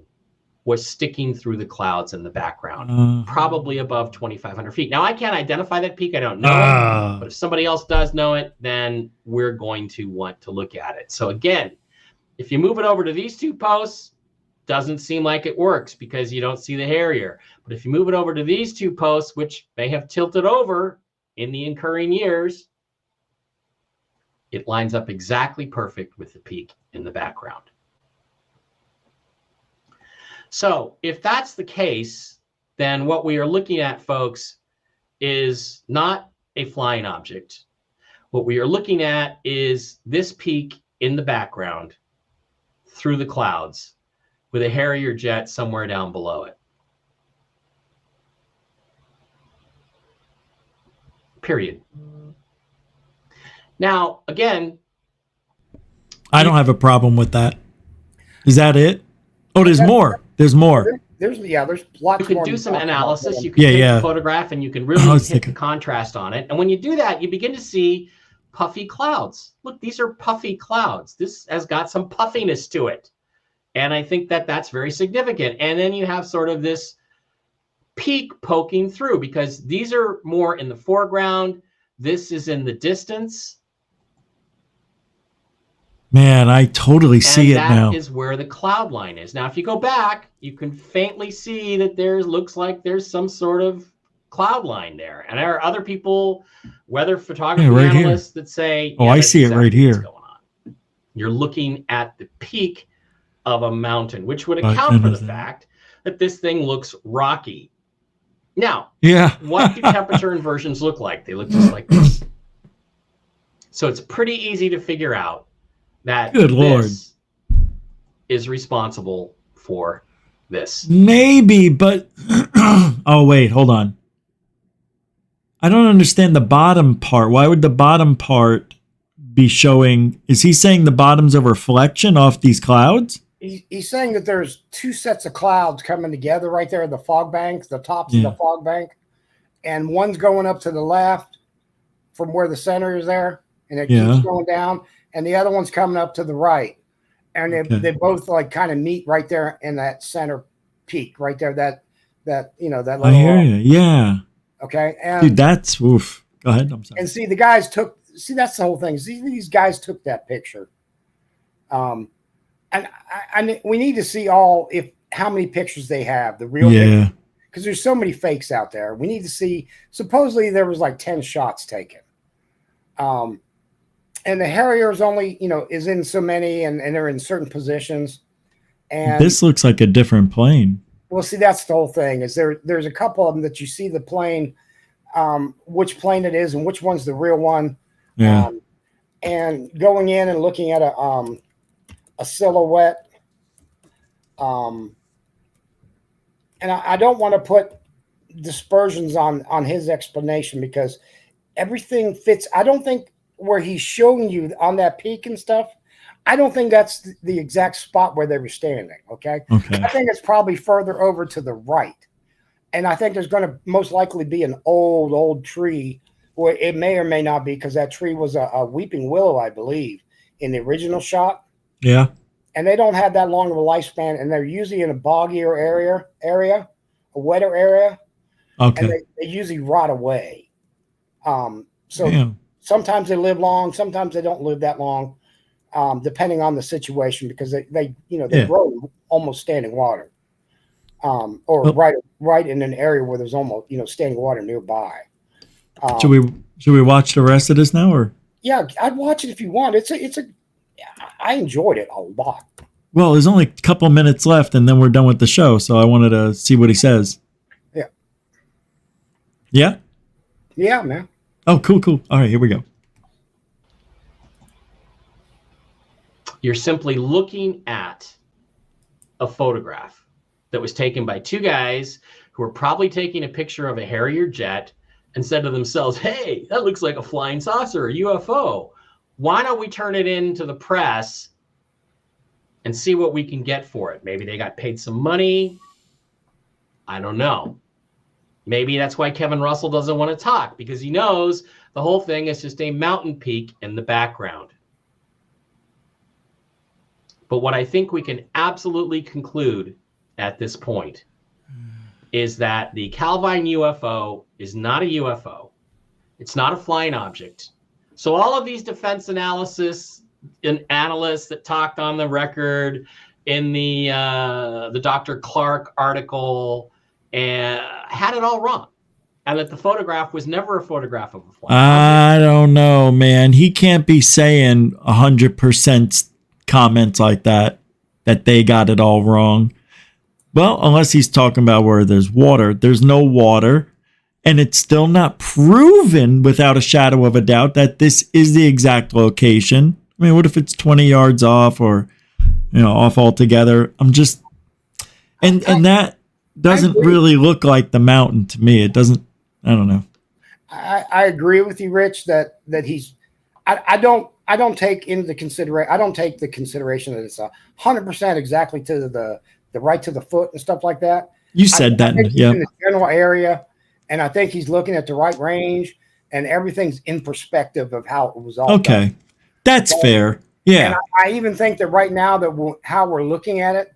was sticking through the clouds in the background, probably above 2,500 feet. Now, I can't identify that peak. I don't know it. But if somebody else does know it, then we're going to want to look at it. So again, if you move it over to these two posts, doesn't seem like it works because you don't see the Harrier. But if you move it over to these two posts, which may have tilted over in the incurring years, it lines up exactly perfect with the peak in the background. So if that's the case, then what we are looking at, folks, is not a flying object. What we are looking at is this peak in the background through the clouds with a Harrier jet somewhere down below it. Period. Now, again, I don't have a problem with that. Is that it? Oh, there's more. There's more. There's lots. You can more do to some talk about. analysis. You can take a photograph, and you can really hit the contrast on it. And when you do that, you begin to see puffy clouds. Look, these are puffy clouds. This has got some puffiness to it. And I think that that's very significant. And then you have sort of this peak poking through because these are more in the foreground. This is in the distance. Man, I totally see it now. That is where the cloud line is. Now, if you go back, you can faintly see that looks like there's some sort of cloud line there. And there are other people, weather photography analysts, that say, I see it right here. You're looking at the peak of a mountain, which would account for the fact that this thing looks rocky. Now, what do temperature inversions look like? They look just like this. So it's pretty easy to figure out that this is responsible for this. Maybe, but oh wait, hold on. I don't understand the bottom part. Why would the bottom part be showing? Is he saying the bottom's a reflection off these clouds? He's saying that there's two sets of clouds coming together right there in the fog bank, the tops of the fog bank, and one's going up to the left from where the center is there, and it keeps going down. And the other one's coming up to the right. And they both like kind of meet right there in that center peak right there. That little. I hear you. Yeah. Okay. And dude, that's oof. Go ahead. I'm sorry. And see, the guys that's the whole thing. See, these guys took that picture. And we need to see how many pictures they have, the real picture. Because there's so many fakes out there. We need to see, supposedly there was like 10 shots taken. And the Harrier's only, is in so many and they're in certain positions. And this looks like a different plane. Well, see, that's the whole thing is there's a couple of them that you see the plane, which plane it is and which one's the real one. Yeah. And going in and looking at a silhouette. And I don't want to put dispersions on his explanation because everything fits. I don't think where he's showing you on that peak and stuff, I don't think that's the exact spot where they were standing. Okay. I think it's probably further over to the right. And I think there's going to most likely be an old tree Well, it may or may not be because that tree was a weeping willow, I believe, in the original shot. Yeah. And they don't have that long of a lifespan, and they're usually in a boggier area, a wetter area. Okay. And they usually rot away. So Damn. sometimes they live long, sometimes they don't live that long, depending on the situation, because they Yeah. grow in almost standing water, or Well- right in an area where there's almost standing water nearby. Should we watch the rest of this now, or? Yeah, I'd watch it if you want. I enjoyed it a lot. Well, there's only a couple minutes left, and then we're done with the show. So I wanted to see what he says. Yeah. Yeah. Yeah, man. Oh, cool. All right, here we go. You're simply looking at a photograph that was taken by two guys who were probably taking a picture of a Harrier jet and said to themselves, hey, that looks like a flying saucer, a UFO. Why don't we turn it into the press and see what we can get for it? Maybe they got paid some money. I don't know. Maybe that's why Kevin Russell doesn't want to talk, because he knows the whole thing is just a mountain peak in the background. But what I think we can absolutely conclude at this point is that the Calvine UFO is not a UFO. It's not a flying object. So all of these defense analysis and analysts that talked on the record in the Dr. Clark article and had it all wrong, and that the photograph was never a photograph of a flying I don't know, man. He can't be saying 100% comments like that they got it all wrong. Well, unless he's talking about where there's water. There's no water, and it's still not proven without a shadow of a doubt that this is the exact location. I mean, what if it's 20 yards off, or off altogether? I'm just and that doesn't really look like the mountain to me. It doesn't. I don't know. I agree with you, Rich, that he's. I don't take into consideration. I don't take the consideration that it's 100% exactly to the right to the foot and stuff like that. You said that, yeah. In the general area, and I think he's looking at the right range, and everything's in perspective of how it was all. Okay, done. That's fair. Yeah. And I even think that right now that how we're looking at it,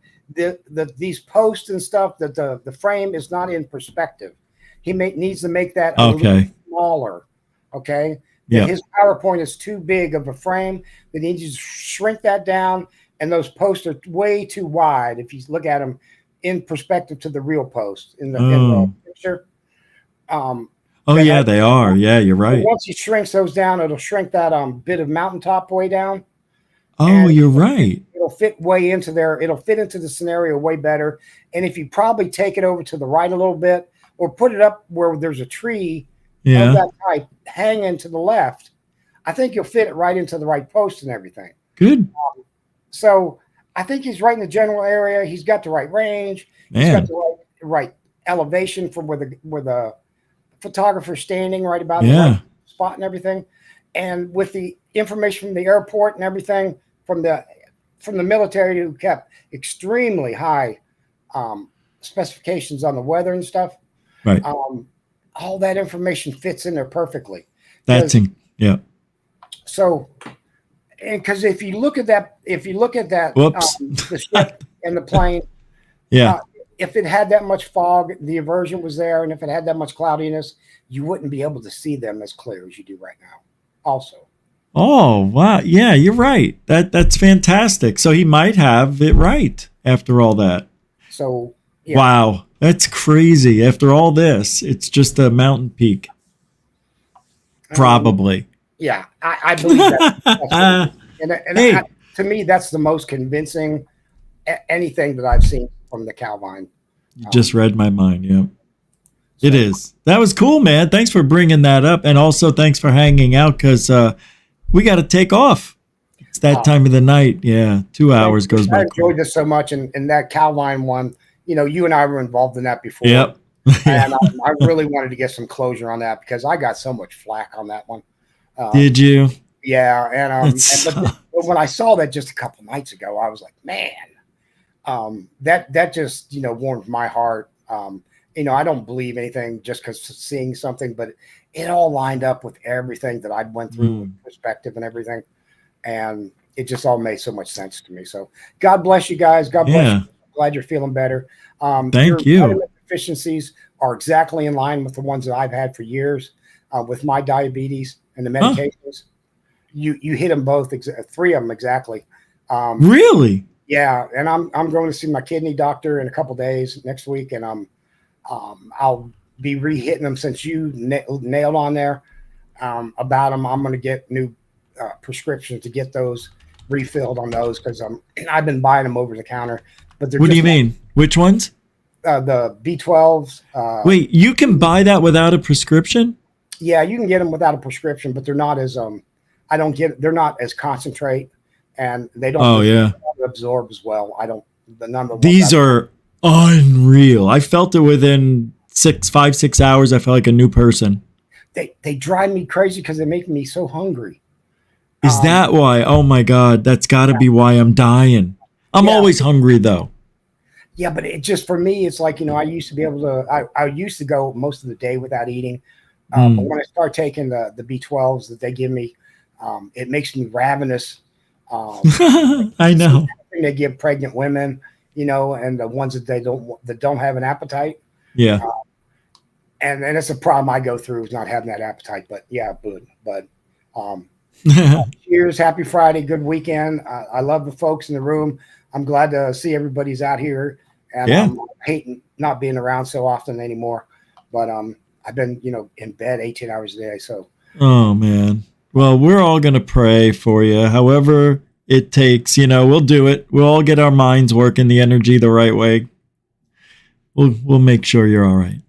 these posts and stuff, that the frame is not in perspective. He needs to make that a little smaller. Okay. Yeah. His PowerPoint is too big of a frame. That he needs to shrink that down, and those posts are way too wide. If you look at them in perspective to the real post in the picture. Yeah, they are. Yeah, you're right. Once he shrinks those down, it'll shrink that bit of mountaintop way down. Oh, you're right. It'll fit way into there. It'll fit into the scenario way better. And if you probably take it over to the right a little bit, or put it up where there's a tree of that type hanging to the left, I think you'll fit it right into the right post and everything. Good. So I think he's right in the general area. He's got the right range. Man. He's got the right elevation from where the photographer's standing, right about the right spot and everything. And with the information from the airport and everything from the military, who kept extremely high specifications on the weather and stuff. Right. All that information fits in there perfectly. So, and because if you look at that, the ship and the plane, if it had that much fog, the aversion was there, and if it had that much cloudiness, you wouldn't be able to see them as clear as you do right now. Also. Oh wow! Yeah, you're right. That's fantastic. So he might have it right after all that. So. Yeah. Wow, that's crazy. After all this, it's just a mountain peak. Probably. Yeah, I believe that. To me, that's the most convincing anything that I've seen from the Calvine. You just read my mind. Yeah, it is. That was cool, man. Thanks for bringing that up, and also thanks for hanging out, because we got to take off. It's that time of the night. Yeah, 2 hours goes by. I enjoyed this so much, and that Calvine one. You and I were involved in that before. Yep. And I really wanted to get some closure on that, because I got so much flack on that one. Did you? Yeah. But when I saw that just a couple nights ago, I was like, man, that just, warmed my heart. I don't believe anything just because seeing something, but it all lined up with everything that I'd went through with perspective and everything. And it just all made so much sense to me. So God bless you guys. God bless you. Glad you're feeling better. Thank you. Vitamin deficiencies are exactly in line with the ones that I've had for years with my diabetes and the medications. You hit them both, 3 of them exactly. Really? Yeah, and I'm going to see my kidney doctor in a couple days next week, and I'll be re-hitting them since you nailed on there about them. I'm going to get new prescriptions to get those refilled on those because I've been buying them over the counter. But what do you mean? Which ones? The B12s. Wait, you can buy that without a prescription? Yeah, you can get them without a prescription, but they're not as they're not as concentrate, and they don't absorb as well. These are unreal. I felt it within 5-6 hours. I felt like a new person. They drive me crazy because they make me so hungry. Is that why? Oh my God, that's got to be why I'm dying. I'm always hungry though. Yeah, but it just, for me, it's like, I used to be able to, I used to go most of the day without eating. But when I start taking the B12s that they give me, it makes me ravenous. I know. They give pregnant women, and the ones that don't have an appetite. Yeah. And it's a problem I go through is not having that appetite. But yeah, but cheers, happy Friday, good weekend. I love the folks in the room. I'm glad to see everybody's out here, and I'm hating not being around so often anymore. But I've been, in bed 18 hours a day. So. Oh man. Well, we're all gonna pray for you. However it takes, we'll do it. We'll all get our minds working the energy the right way. We'll make sure you're all right.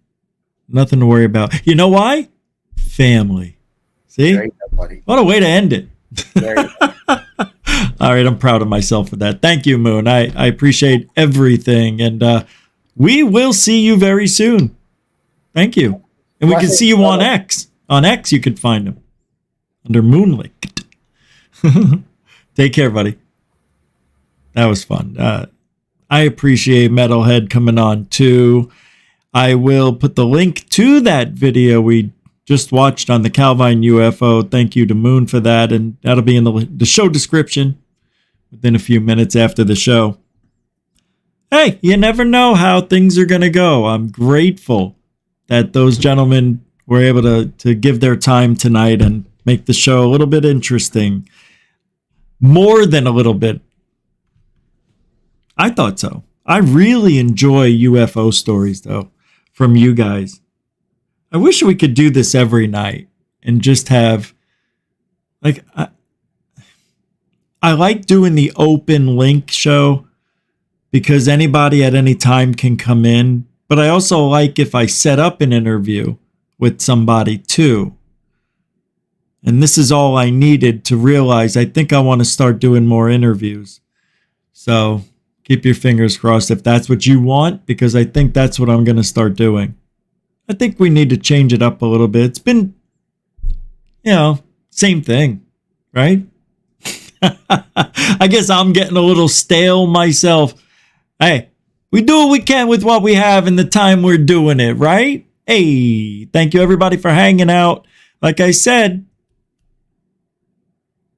Nothing to worry about. You know why? Family. See? There you go, buddy. What a way to end it. There you go. All right, I'm proud of myself for that. Thank you, Moon. I appreciate everything, and we will see you very soon. Thank you. And we can see you on X. On X, you could find him under Moonlight. Take care, buddy. That was fun. I appreciate Metalhead coming on too. I will put the link to that video we just watched on the Calvine UFO. Thank you to Moon for that, and that'll be in the show description within a few minutes after the show. Hey, you never know how things are going to go. I'm grateful that those gentlemen were able to give their time tonight and make the show a little bit interesting. More than a little bit. I thought so. I really enjoy UFO stories, though, from you guys. I wish we could do this every night and just have, like, I like doing the open link show because anybody at any time can come in. But I also like if I set up an interview with somebody too. And this is all I needed to realize. I think I want to start doing more interviews. So keep your fingers crossed if that's what you want, because I think that's what I'm going to start doing. I think we need to change it up a little bit. It's been, same thing, right? I guess I'm getting a little stale myself. Hey, we do what we can with what we have in the time we're doing it, right? Hey, thank you everybody for hanging out. Like I said,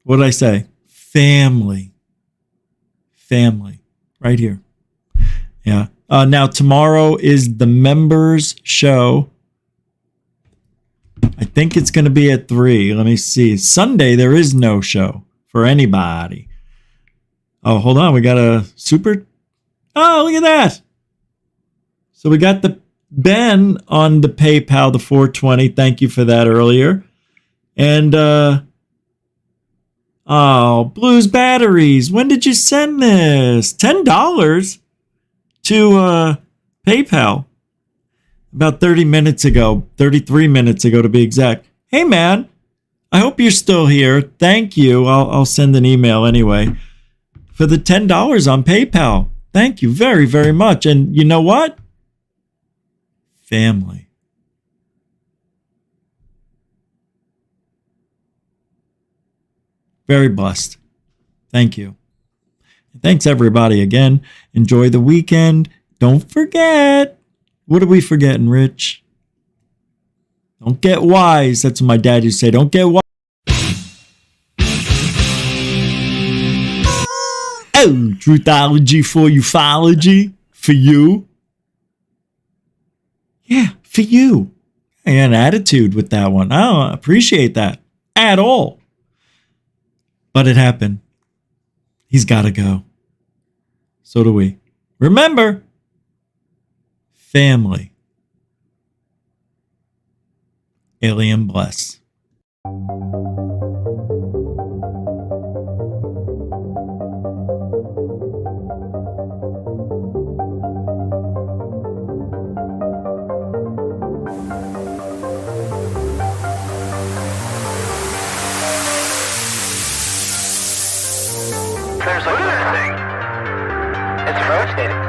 what did I say? Family. Family. Right here. Yeah. Now, tomorrow is the members show. I think it's going to be at 3. Let me see. Sunday, there is no show for anybody. Oh, hold on. We got a super. Oh, look at that. So we got the Ben on the PayPal, the 420. Thank you for that earlier. And, Blues Batteries. When did you send this? $10 to PayPal. About 30 minutes ago. 33 minutes ago to be exact. Hey, man. I hope you're still here. Thank you. I'll send an email anyway. For the $10 on PayPal. Thank you very, very much. And you know what? Family. Very blessed. Thank you. Thanks, everybody, again. Enjoy the weekend. Don't forget. What are we forgetting, Rich? Don't get wise. That's what my dad used to say. Don't get wise. Oh, truthology for ufology. For you. Yeah, for you. I got an attitude with that one. I don't appreciate that at all. But it happened. He's got to go. So do we. Remember, family. Alien bless. There's a good thing. It's rotating.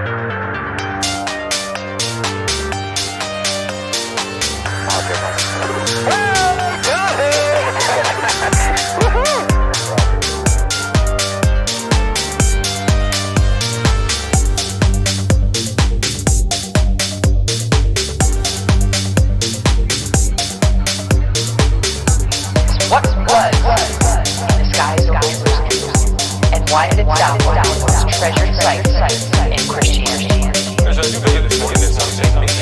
What was in the skies of and why did it download its treasured sites in Christianity? There's a new belief in something.